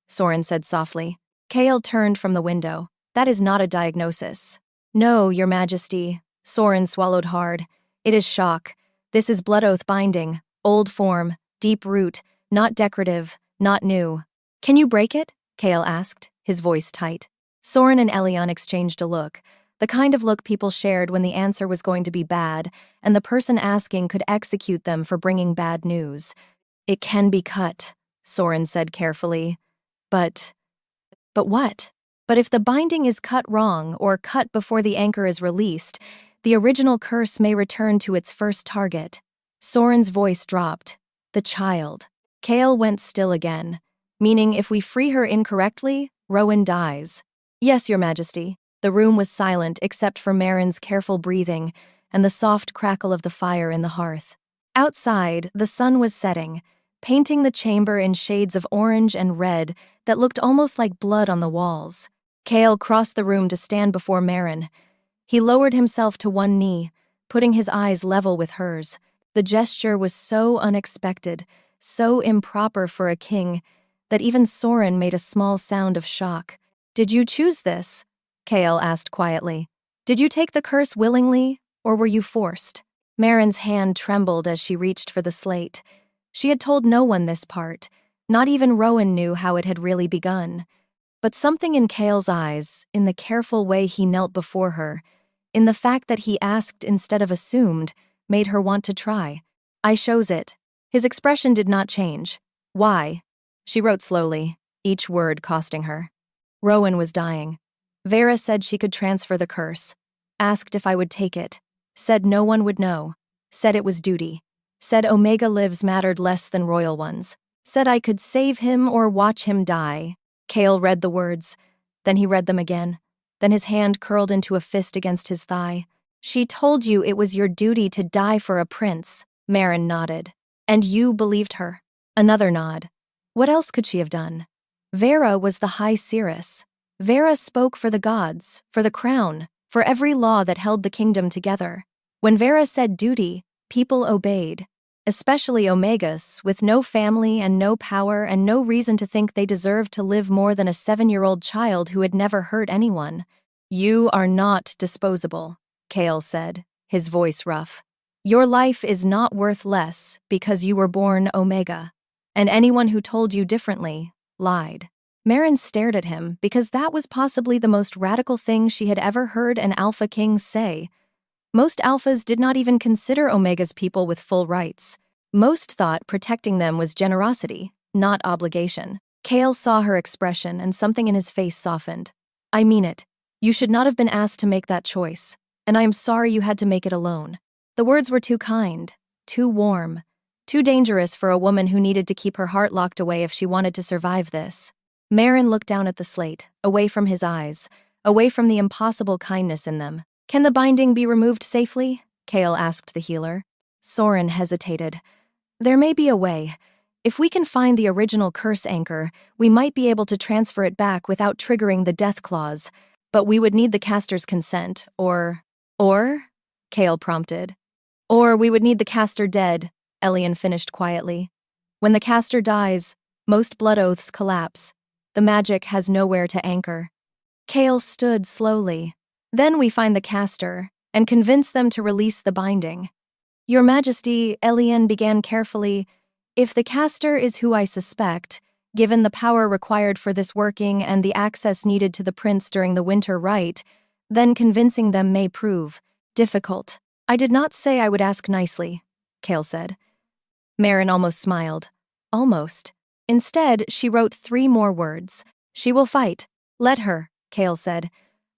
Soren said softly. Kale turned from the window. That is not a diagnosis. No, Your Majesty. Soren swallowed hard. It is shock. This is blood oath binding. Old form, deep root, not decorative, not new. Can you break it? Kale asked, his voice tight. Soren and Elion exchanged a look, the kind of look people shared when the answer was going to be bad, and the person asking could execute them for bringing bad news. It can be cut, Soren said carefully. But what? But if the binding is cut wrong or cut before the anchor is released, the original curse may return to its first target. Soren's voice dropped. The child. Kale went still again, meaning if we free her incorrectly, Rowan dies. Yes, Your Majesty. The room was silent except for Maren's careful breathing and the soft crackle of the fire in the hearth. Outside, the sun was setting, painting the chamber in shades of orange and red that looked almost like blood on the walls. Kale crossed the room to stand before Maren. He lowered himself to one knee, putting his eyes level with hers. The gesture was so unexpected, so improper for a king, that even Soren made a small sound of shock. Did you choose this? Kale asked quietly. Did you take the curse willingly, or were you forced? Maren's hand trembled as she reached for the slate. She had told no one this part. Not even Rowan knew how it had really begun. But something in Kale's eyes, in the careful way he knelt before her, in the fact that he asked instead of assumed, made her want to try. I chose it. His expression did not change. Why? She wrote slowly, each word costing her. Rowan was dying. Vera said she could transfer the curse. Asked if I would take it. Said no one would know. Said it was duty. Said Omega lives mattered less than royal ones. Said I could save him or watch him die. Kale read the words. Then he read them again. Then his hand curled into a fist against his thigh. She told you it was your duty to die for a prince. Maren nodded. And you believed her. Another nod. What else could she have done? Vera was the High Seeress. Vera spoke for the gods, for the crown, for every law that held the kingdom together. When Vera said duty, people obeyed. Especially Omegas, with no family and no power and no reason to think they deserved to live more than a 7-year-old child who had never hurt anyone. You are not disposable, Kale said, his voice rough. Your life is not worth less because you were born Omega. And anyone who told you differently lied. Maren stared at him because that was possibly the most radical thing she had ever heard an Alpha King say. Most Alphas did not even consider Omega's people with full rights. Most thought protecting them was generosity, not obligation. Kale saw her expression and something in his face softened. I mean it. You should not have been asked to make that choice, and I am sorry you had to make it alone. The words were too kind, too warm, too dangerous for a woman who needed to keep her heart locked away if she wanted to survive this. Maren looked down at the slate, away from his eyes, away from the impossible kindness in them. Can the binding be removed safely? Kale asked the healer. Soren hesitated. There may be a way. If we can find the original curse anchor, we might be able to transfer it back without triggering the death clause. But we would need the caster's consent, or? Kale prompted. Or we would need the caster dead, Elion finished quietly. When the caster dies, most blood oaths collapse. The magic has nowhere to anchor. Kale stood slowly. Then we find the caster, and convince them to release the binding. Your Majesty, Elion began carefully, if the caster is who I suspect, given the power required for this working and the access needed to the prince during the winter rite, then convincing them may prove difficult. I did not say I would ask nicely, Kale said. Maren almost smiled. Almost. Instead, she wrote 3 more words. She will fight. Let her, Kale said.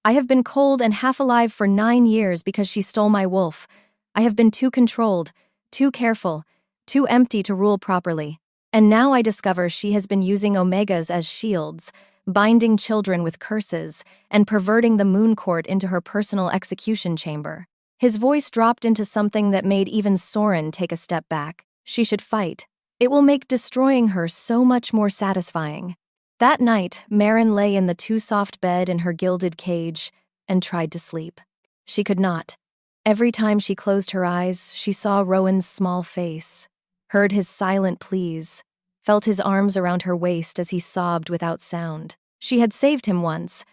I have been cold and half alive for 9 years because she stole my wolf. I have been too controlled, too careful, too empty to rule properly. And now I discover she has been using Omegas as shields, binding children with curses, and perverting the moon court into her personal execution chamber. His voice dropped into something that made even Soren take a step back. She should fight. It will make destroying her so much more satisfying. That night, Maren lay in the too-soft bed in her gilded cage and tried to sleep. She could not. Every time she closed her eyes, she saw Rowan's small face, heard his silent pleas, felt his arms around her waist as he sobbed without sound. She had saved him once,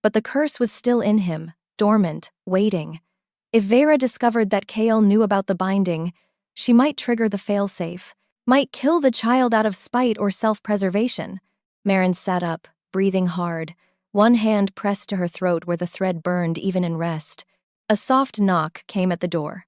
but the curse was still in him, dormant, waiting. If Vera discovered that Kael knew about the binding, she might trigger the failsafe, might kill the child out of spite or self-preservation. Maren sat up, breathing hard, one hand pressed to her throat where the thread burned even in rest. A soft knock came at the door.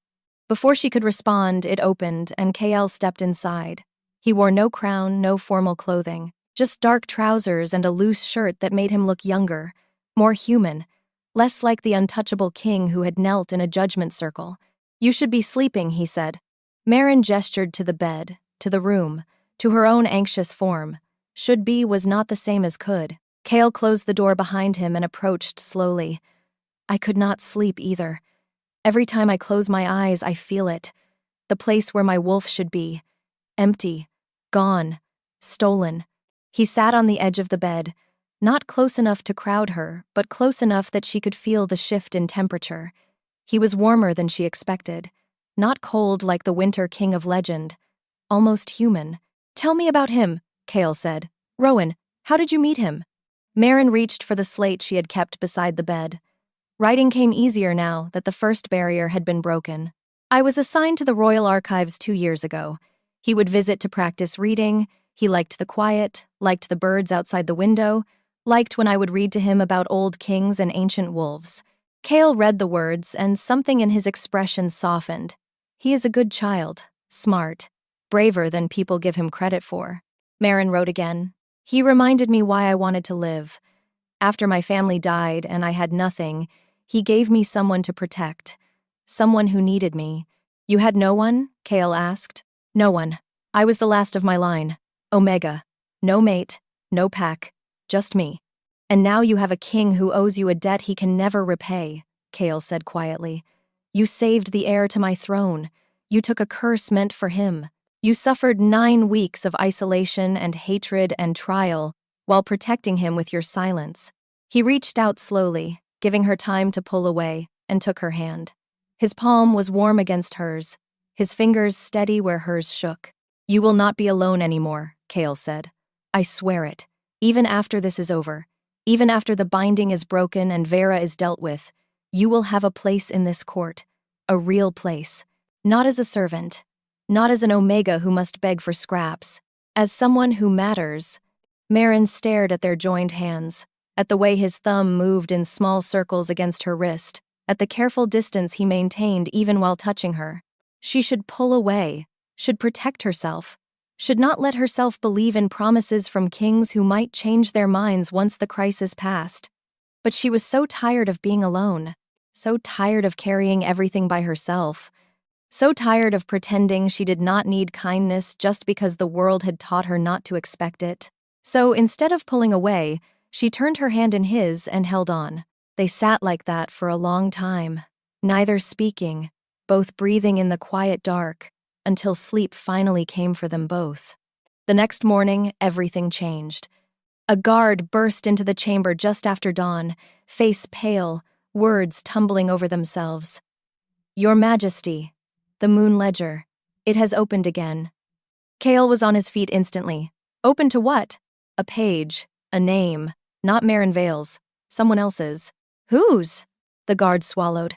Before she could respond, it opened, and Kael stepped inside. He wore no crown, no formal clothing, just dark trousers and a loose shirt that made him look younger, more human, less like the untouchable king who had knelt in a judgment circle. "You should be sleeping," he said. Maren gestured to the bed, to the room, to her own anxious form. Should be was not the same as could. Kael closed the door behind him and approached slowly. "I could not sleep either. Every time I close my eyes, I feel it. The place where my wolf should be. Empty. Gone. Stolen." He sat on the edge of the bed, not close enough to crowd her, but close enough that she could feel the shift in temperature. He was warmer than she expected. Not cold like the winter king of legend. Almost human. "Tell me about him," Kael said. "Rowan, how did you meet him?" Maren reached for the slate she had kept beside the bed. Writing came easier now that the first barrier had been broken. "I was assigned to the Royal Archives 2 years ago. He would visit to practice reading. He liked the quiet, liked the birds outside the window, liked when I would read to him about old kings and ancient wolves." Kael read the words, and something in his expression softened. "He is a good child, smart, braver than people give him credit for." Maren wrote again. "He reminded me why I wanted to live. After my family died and I had nothing, he gave me someone to protect, someone who needed me." "You had no one?" Kael asked. "No one. I was the last of my line. Omega. No mate, no pack, just me. And now you have a king who owes you a debt he can never repay," Kael said quietly. "You saved the heir to my throne. You took a curse meant for him. You suffered 9 weeks of isolation and hatred and trial while protecting him with your silence." He reached out slowly, giving her time to pull away, and took her hand. His palm was warm against hers, his fingers steady where hers shook. "You will not be alone anymore," Kael said. "I swear it. Even after this is over, even after the binding is broken and Vera is dealt with, you will have a place in this court, a real place. Not as a servant, not as an Omega who must beg for scraps, as someone who matters." Maren stared at their joined hands, at the way his thumb moved in small circles against her wrist, at the careful distance he maintained even while touching her. She should pull away, should protect herself, should not let herself believe in promises from kings who might change their minds once the crisis passed. But she was so tired of being alone, so tired of carrying everything by herself, so tired of pretending she did not need kindness just because the world had taught her not to expect it. So instead of pulling away, she turned her hand in his and held on. They sat like that for a long time, neither speaking, both breathing in the quiet dark, until sleep finally came for them both. The next morning, everything changed. A guard burst into the chamber just after dawn, face pale, words tumbling over themselves. "Your Majesty, the Moon Ledger. It has opened again." Kael was on his feet instantly. "Open to what?" "A page, a name, not Maren Vale's, someone else's." "Whose?" The guard swallowed.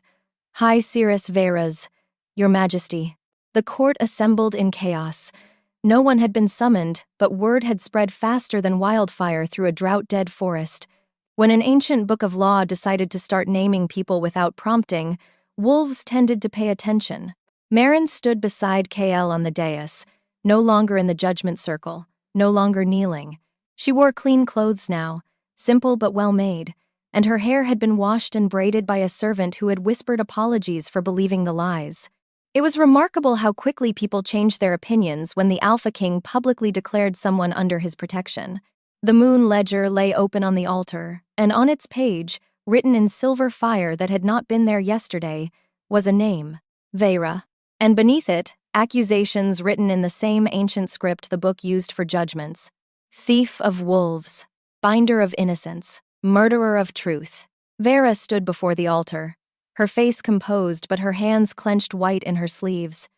"High Seeress Vera's, Your Majesty." The court assembled in chaos. No one had been summoned, but word had spread faster than wildfire through a drought-dead forest. When an ancient book of law decided to start naming people without prompting, wolves tended to pay attention. Maren stood beside Kael on the dais, no longer in the judgment circle, no longer kneeling. She wore clean clothes now, simple but well-made, and her hair had been washed and braided by a servant who had whispered apologies for believing the lies. It was remarkable how quickly people changed their opinions when the Alpha King publicly declared someone under his protection. The moon ledger lay open on the altar, and on its page, written in silver fire that had not been there yesterday, was a name, Vera. And beneath it, accusations written in the same ancient script the book used for judgments. Thief of wolves, binder of innocence, murderer of truth. Vera stood before the altar, her face composed but her hands clenched white in her sleeves.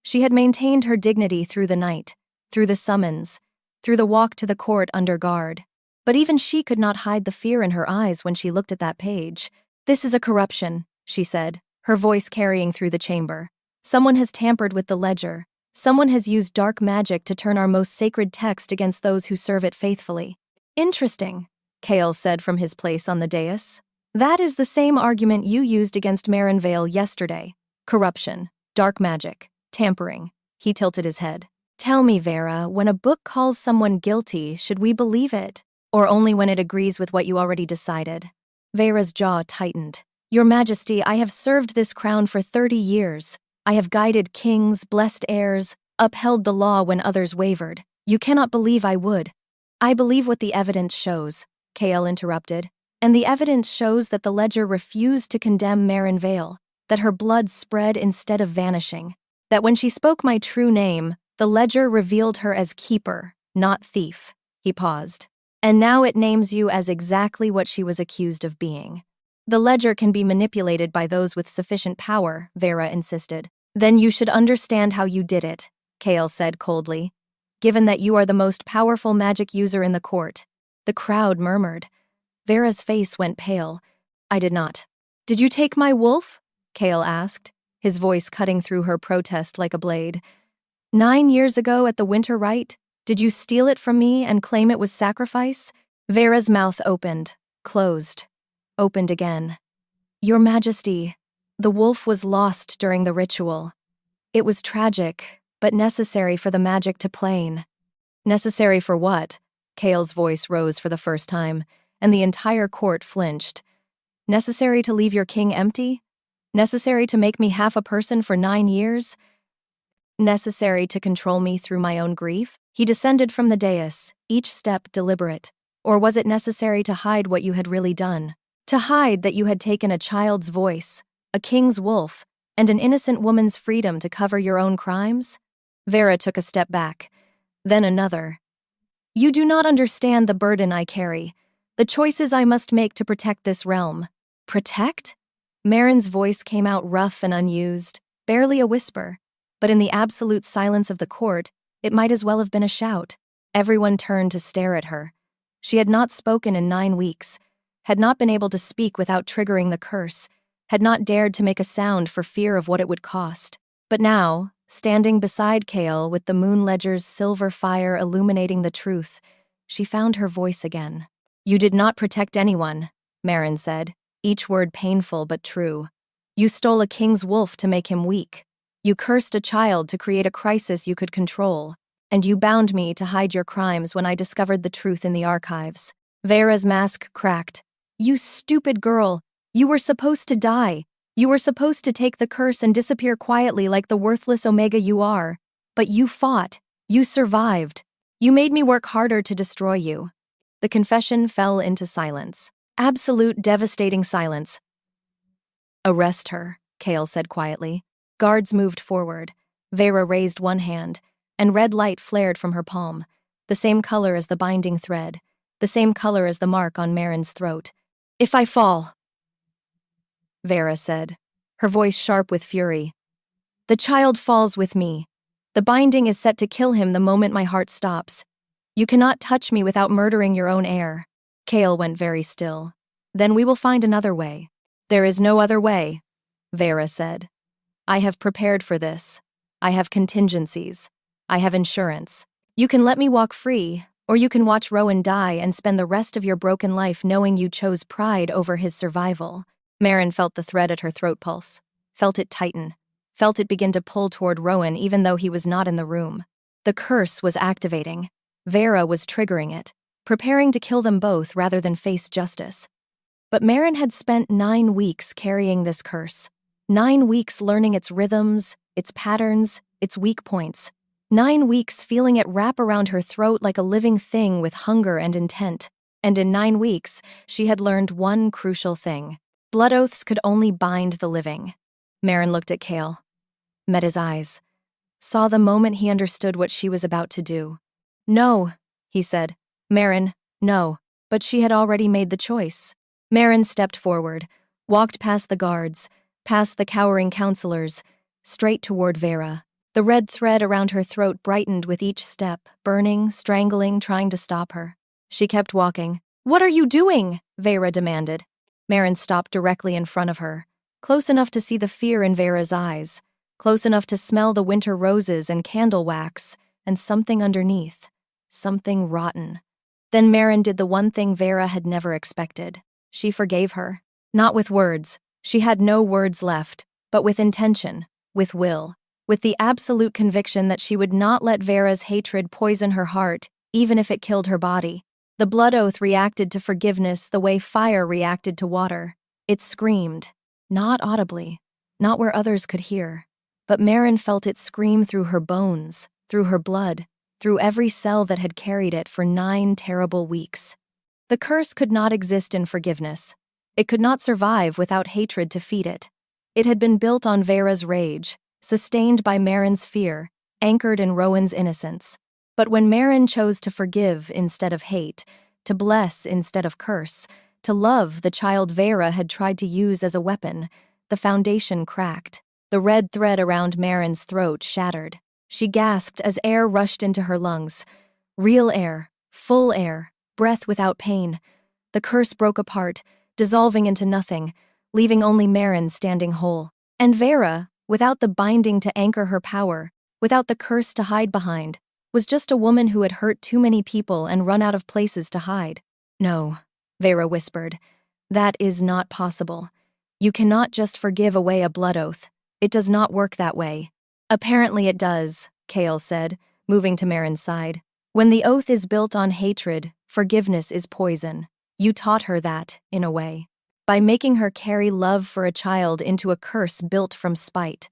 She had maintained her dignity through the night, through the summons, through the walk to the court under guard. But even she could not hide the fear in her eyes when she looked at that page. "This is a corruption," she said, her voice carrying through the chamber. "Someone has tampered with the ledger. Someone has used dark magic to turn our most sacred text against those who serve it faithfully." "Interesting," Kale said from his place on the dais. "That is the same argument you used against Merrin Vale yesterday. Corruption, dark magic, tampering." He tilted his head. "Tell me, Vera, when a book calls someone guilty, should we believe it? Or only when it agrees with what you already decided?" Vera's jaw tightened. "Your Majesty, I have served this crown for 30 years. I have guided kings, blessed heirs, upheld the law when others wavered. You cannot believe I would." "I believe what the evidence shows," Kale interrupted. "And the evidence shows that the ledger refused to condemn Merrin Vale, that her blood spread instead of vanishing, that when she spoke my true name, the ledger revealed her as keeper, not thief." He paused. "And now it names you as exactly what she was accused of being." "The ledger can be manipulated by those with sufficient power," Vera insisted. "Then you should understand how you did it," Kale said coldly. "Given that you are the most powerful magic user in the court." The crowd murmured. Vera's face went pale. "I did not." "Did you take my wolf?" Kale asked, his voice cutting through her protest like a blade. 9 years ago at the winter rite, did you steal it from me and claim it was sacrifice?" Vera's mouth opened, closed, opened again. "Your Majesty, the wolf was lost during the ritual. It was tragic, but necessary for the magic to plane." "Necessary for what?" Kale's voice rose for the first time, and the entire court flinched. "Necessary to leave your king empty? Necessary to make me half a person for 9 years? Necessary to control me through my own grief?" He descended from the dais, each step deliberate. "Or was it necessary to hide what you had really done? To hide that you had taken a child's voice, a king's wolf, and an innocent woman's freedom to cover your own crimes?" Vera took a step back, then another. "You do not understand the burden I carry, the choices I must make to protect this realm." "Protect?" Merrin's voice came out rough and unused, barely a whisper, but in the absolute silence of the court, it might as well have been a shout. Everyone turned to stare at her. She had not spoken in 9 weeks, had not been able to speak without triggering the curse, had not dared to make a sound for fear of what it would cost. But now, standing beside Kale with the moon ledger's silver fire illuminating the truth, she found her voice again. "You did not protect anyone," Merrin said, each word painful but true. "You stole a king's wolf to make him weak. You cursed a child to create a crisis you could control. And you bound me to hide your crimes when I discovered the truth in the archives." Vera's mask cracked. "You stupid girl! You were supposed to die. You were supposed to take the curse and disappear quietly like the worthless Omega you are. But you fought. You survived. You made me work harder to destroy you." The confession fell into silence. Absolute devastating silence. "Arrest her," Kale said quietly. Guards moved forward. Vera raised one hand, and red light flared from her palm, the same color as the binding thread, the same color as the mark on Merrin's throat. "If I fall," Vera said, her voice sharp with fury, "the child falls with me. The binding is set to kill him the moment my heart stops. You cannot touch me without murdering your own heir." Kale went very still. "Then we will find another way." "There is no other way," Vera said. "I have prepared for this. I have contingencies. I have insurance. You can let me walk free, or you can watch Rowan die and spend the rest of your broken life knowing you chose pride over his survival." Merrin felt the thread at her throat pulse, felt it tighten, felt it begin to pull toward Rowan even though he was not in the room. The curse was activating. Vera was triggering it, preparing to kill them both rather than face justice. But Merrin had spent 9 weeks carrying this curse, 9 weeks learning its rhythms, its patterns, its weak points. 9 weeks feeling it wrap around her throat like a living thing with hunger and intent. And in 9 weeks, she had learned one crucial thing. Blood oaths could only bind the living. Maren looked at Cale, met his eyes, saw the moment he understood what she was about to do. "No," he said. "Maren, no." But she had already made the choice. Maren stepped forward, walked past the guards, past the cowering counselors, straight toward Vera. The red thread around her throat brightened with each step, burning, strangling, trying to stop her. She kept walking. "What are you doing?" Vera demanded. Maren stopped directly in front of her, close enough to see the fear in Vera's eyes, close enough to smell the winter roses and candle wax, and something underneath, something rotten. Then Maren did the one thing Vera had never expected. She forgave her. Not with words. She had no words left, but with intention, with will, with the absolute conviction that she would not let Vera's hatred poison her heart, even if it killed her body. The blood oath reacted to forgiveness the way fire reacted to water. It screamed, not audibly, not where others could hear, but Maren felt it scream through her bones, through her blood, through every cell that had carried it for 9 terrible weeks. The curse could not exist in forgiveness. It could not survive without hatred to feed it. It had been built on Vera's rage, sustained by Maren's fear, anchored in Rowan's innocence. But when Maren chose to forgive instead of hate, to bless instead of curse, to love the child Vera had tried to use as a weapon, the foundation cracked. The red thread around Maren's throat shattered. She gasped as air rushed into her lungs. Real air, full air, breath without pain. The curse broke apart, dissolving into nothing, leaving only Maren standing whole. And Vera, without the binding to anchor her power, without the curse to hide behind, was just a woman who had hurt too many people and run out of places to hide. "No," Vera whispered. "That is not possible. You cannot just forgive away a blood oath. It does not work that way." "Apparently it does," Cale said, moving to Maren's side. "When the oath is built on hatred, forgiveness is poison. You taught her that, in a way, by making her carry love for a child into a curse built from spite."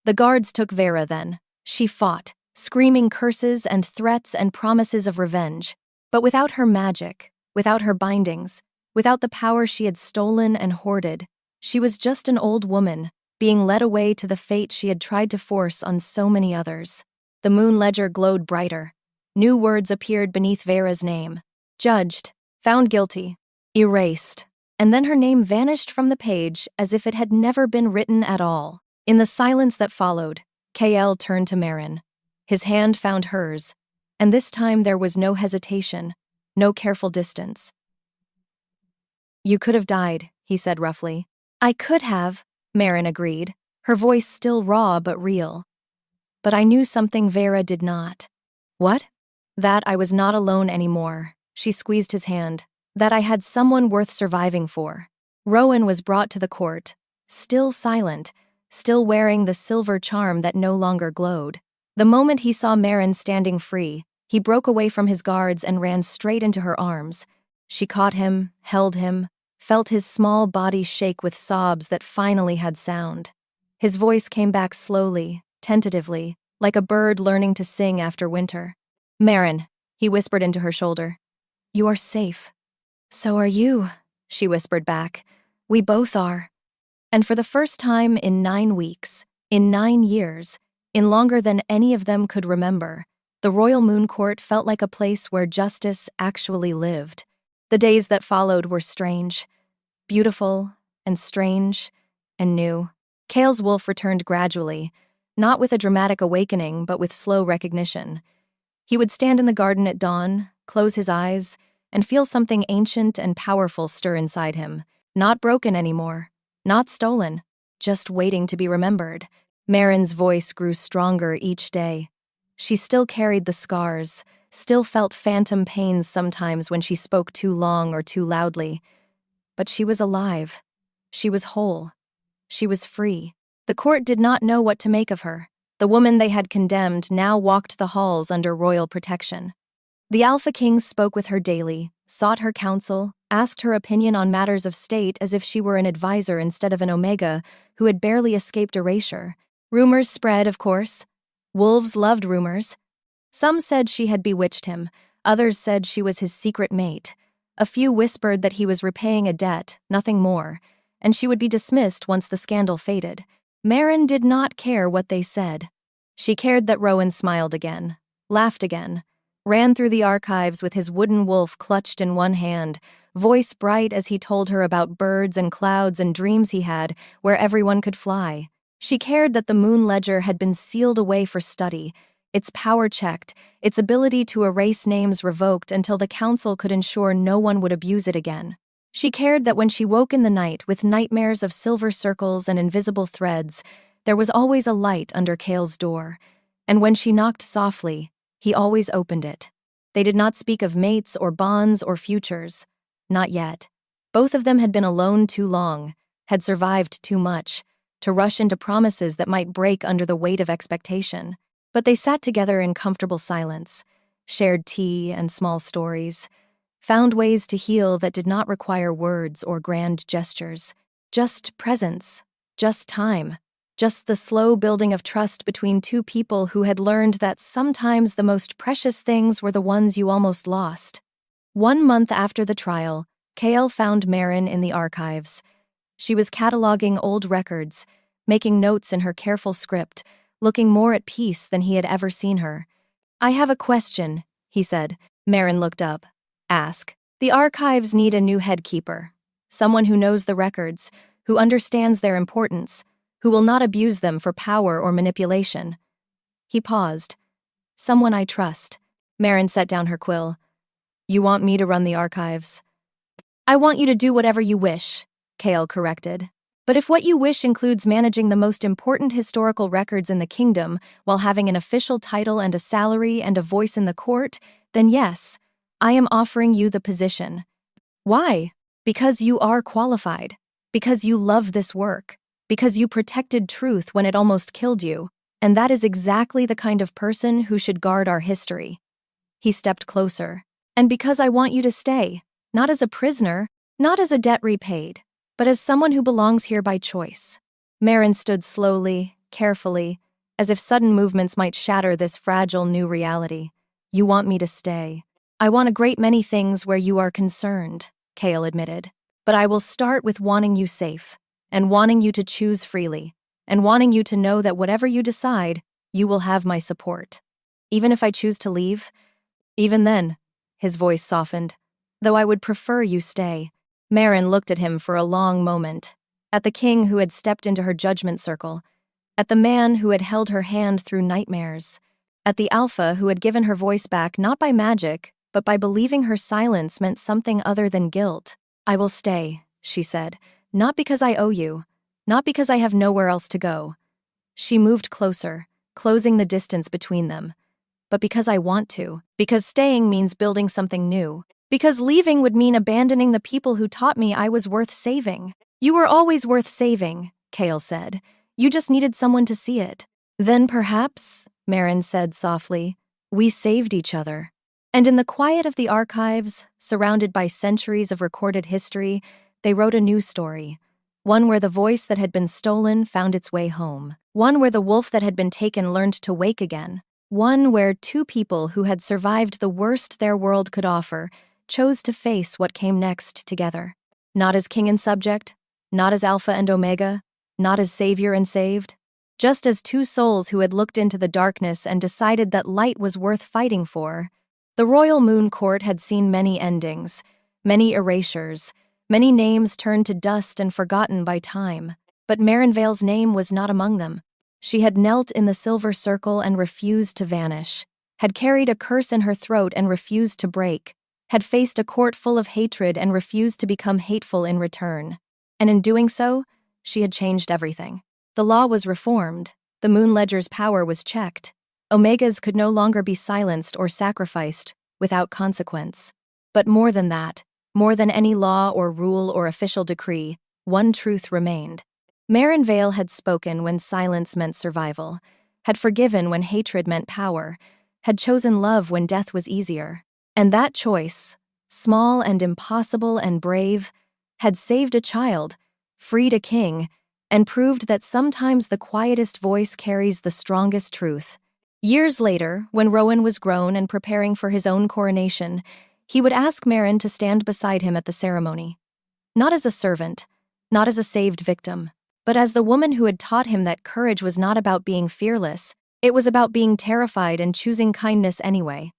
The guards took Vera then. She fought, screaming curses and threats and promises of revenge. But without her magic, without her bindings, without the power she had stolen and hoarded, she was just an old woman, being led away to the fate she had tried to force on so many others. The moon ledger glowed brighter. New words appeared beneath Vera's name. Judged, found guilty, erased. And then her name vanished from the page as if it had never been written at all. In the silence that followed, Kael turned to Maren. His hand found hers, and this time there was no hesitation, no careful distance. "You could have died," he said roughly. "I could have," Maren agreed, her voice still raw but real. "But I knew something Vera did not." "What?" "That I was not alone anymore." She squeezed his hand. "That I had someone worth surviving for." Rowan was brought to the court, still silent, still wearing the silver charm that no longer glowed. The moment he saw Maren standing free, he broke away from his guards and ran straight into her arms. She caught him, held him, felt his small body shake with sobs that finally had sound. His voice came back slowly, tentatively, like a bird learning to sing after winter. "Maren," he whispered into her shoulder. "You are safe." "So are you," she whispered back. "We both are." And for the first time in 9 weeks, in 9 years, in longer than any of them could remember, the Royal Moon Court felt like a place where justice actually lived. The days that followed were strange, beautiful and strange and new. Kael's wolf returned gradually, not with a dramatic awakening but with slow recognition. He would stand in the garden at dawn, close his eyes, and feel something ancient and powerful stir inside him. Not broken anymore, not stolen, just waiting to be remembered. Maren's voice grew stronger each day. She still carried the scars, still felt phantom pains sometimes when she spoke too long or too loudly. But she was alive. She was whole. She was free. The court did not know what to make of her. The woman they had condemned now walked the halls under royal protection. The Alpha Kings spoke with her daily, sought her counsel, asked her opinion on matters of state as if she were an advisor instead of an Omega who had barely escaped erasure. Rumors spread, of course. Wolves loved rumors. Some said she had bewitched him, others said she was his secret mate. A few whispered that he was repaying a debt, nothing more, and she would be dismissed once the scandal faded. Marin did not care what they said. She cared that Rowan smiled again, laughed again, ran through the archives with his wooden wolf clutched in one hand, voice bright as he told her about birds and clouds and dreams he had where everyone could fly. She cared that the Moon Ledger had been sealed away for study, its power checked, its ability to erase names revoked until the council could ensure no one would abuse it again. She cared that when she woke in the night with nightmares of silver circles and invisible threads, there was always a light under Cale's door, and when she knocked softly, he always opened it. They did not speak of mates or bonds or futures. Not yet. Both of them had been alone too long, had survived too much, to rush into promises that might break under the weight of expectation. But they sat together in comfortable silence, shared tea and small stories, found ways to heal that did not require words or grand gestures. Just presence, just time, just the slow building of trust between two people who had learned that sometimes the most precious things were the ones you almost lost. 1 month after the trial, Cale found Marin in the archives. She was cataloging old records, making notes in her careful script, looking more at peace than he had ever seen her. "I have a question," he said. Marin looked up. "Ask." "The archives need a new headkeeper. Someone who knows the records, who understands their importance, who will not abuse them for power or manipulation." He paused. "Someone I trust." Marin set down her quill. "You want me to run the archives?" "I want you to do whatever you wish," Cale corrected. "But if what you wish includes managing the most important historical records in the kingdom while having an official title and a salary and a voice in the court, then yes, I am offering you the position." "Why?" "Because you are qualified. Because you love this work. Because you protected truth when it almost killed you. And that is exactly the kind of person who should guard our history." He stepped closer. "And because I want you to stay, not as a prisoner, not as a debt repaid, but as someone who belongs here by choice." Marin stood slowly, carefully, as if sudden movements might shatter this fragile new reality. "You want me to stay. I want a great many things where you are concerned," Cale admitted. "But I will start with wanting you safe, and wanting you to choose freely, and wanting you to know that whatever you decide, you will have my support. Even if I choose to leave?" "Even then," his voice softened, "though I would prefer you stay." Marin looked at him for a long moment, at the king who had stepped into her judgment circle, at the man who had held her hand through nightmares, at the alpha who had given her voice back not by magic, but by believing her silence meant something other than guilt. "I will stay," she said, "not because I owe you, not because I have nowhere else to go." She moved closer, closing the distance between them. "But because I want to, because staying means building something new. Because leaving would mean abandoning the people who taught me I was worth saving." "You were always worth saving," Cale said. "You just needed someone to see it." "Then perhaps," Marin said softly, "we saved each other." And in the quiet of the archives, surrounded by centuries of recorded history, they wrote a new story. One where the voice that had been stolen found its way home. One where the wolf that had been taken learned to wake again. One where two people who had survived the worst their world could offer chose to face what came next together. Not as king and subject, not as alpha and omega, not as savior and saved. Just as two souls who had looked into the darkness and decided that light was worth fighting for. The Royal Moon Court had seen many endings, many erasures, many names turned to dust and forgotten by time. But Marin Vale's name was not among them. She had knelt in the silver circle and refused to vanish, had carried a curse in her throat and refused to break, had faced a court full of hatred and refused to become hateful in return. And in doing so, she had changed everything. The law was reformed, the Moon Ledger's power was checked. Omegas could no longer be silenced or sacrificed without consequence. But more than that, more than any law or rule or official decree, one truth remained. Marin Vale had spoken when silence meant survival, had forgiven when hatred meant power, had chosen love when death was easier. And that choice, small and impossible and brave, had saved a child, freed a king, and proved that sometimes the quietest voice carries the strongest truth. Years later, when Rowan was grown and preparing for his own coronation, he would ask Marin to stand beside him at the ceremony. Not as a servant, not as a saved victim, but as the woman who had taught him that courage was not about being fearless, it was about being terrified and choosing kindness anyway.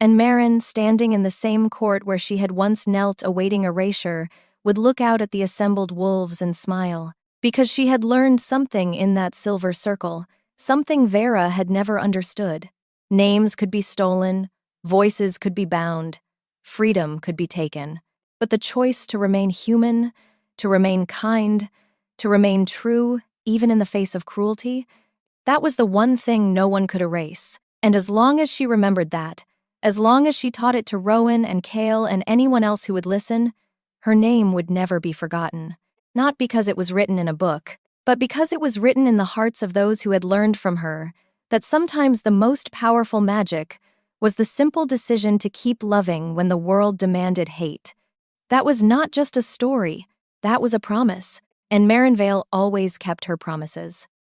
And Marin, standing in the same court where she had once knelt awaiting erasure, would look out at the assembled wolves and smile, because she had learned something in that silver circle, something Vera had never understood. Names could be stolen, voices could be bound, freedom could be taken, but the choice to remain human, to remain kind, to remain true, even in the face of cruelty, that was the one thing no one could erase. And as long as she remembered that, as long as she taught it to Rowan and Cale and anyone else who would listen, her name would never be forgotten. Not because it was written in a book, but because it was written in the hearts of those who had learned from her that sometimes the most powerful magic was the simple decision to keep loving when the world demanded hate. That was not just a story, that was a promise, and Marinvale always kept her promises.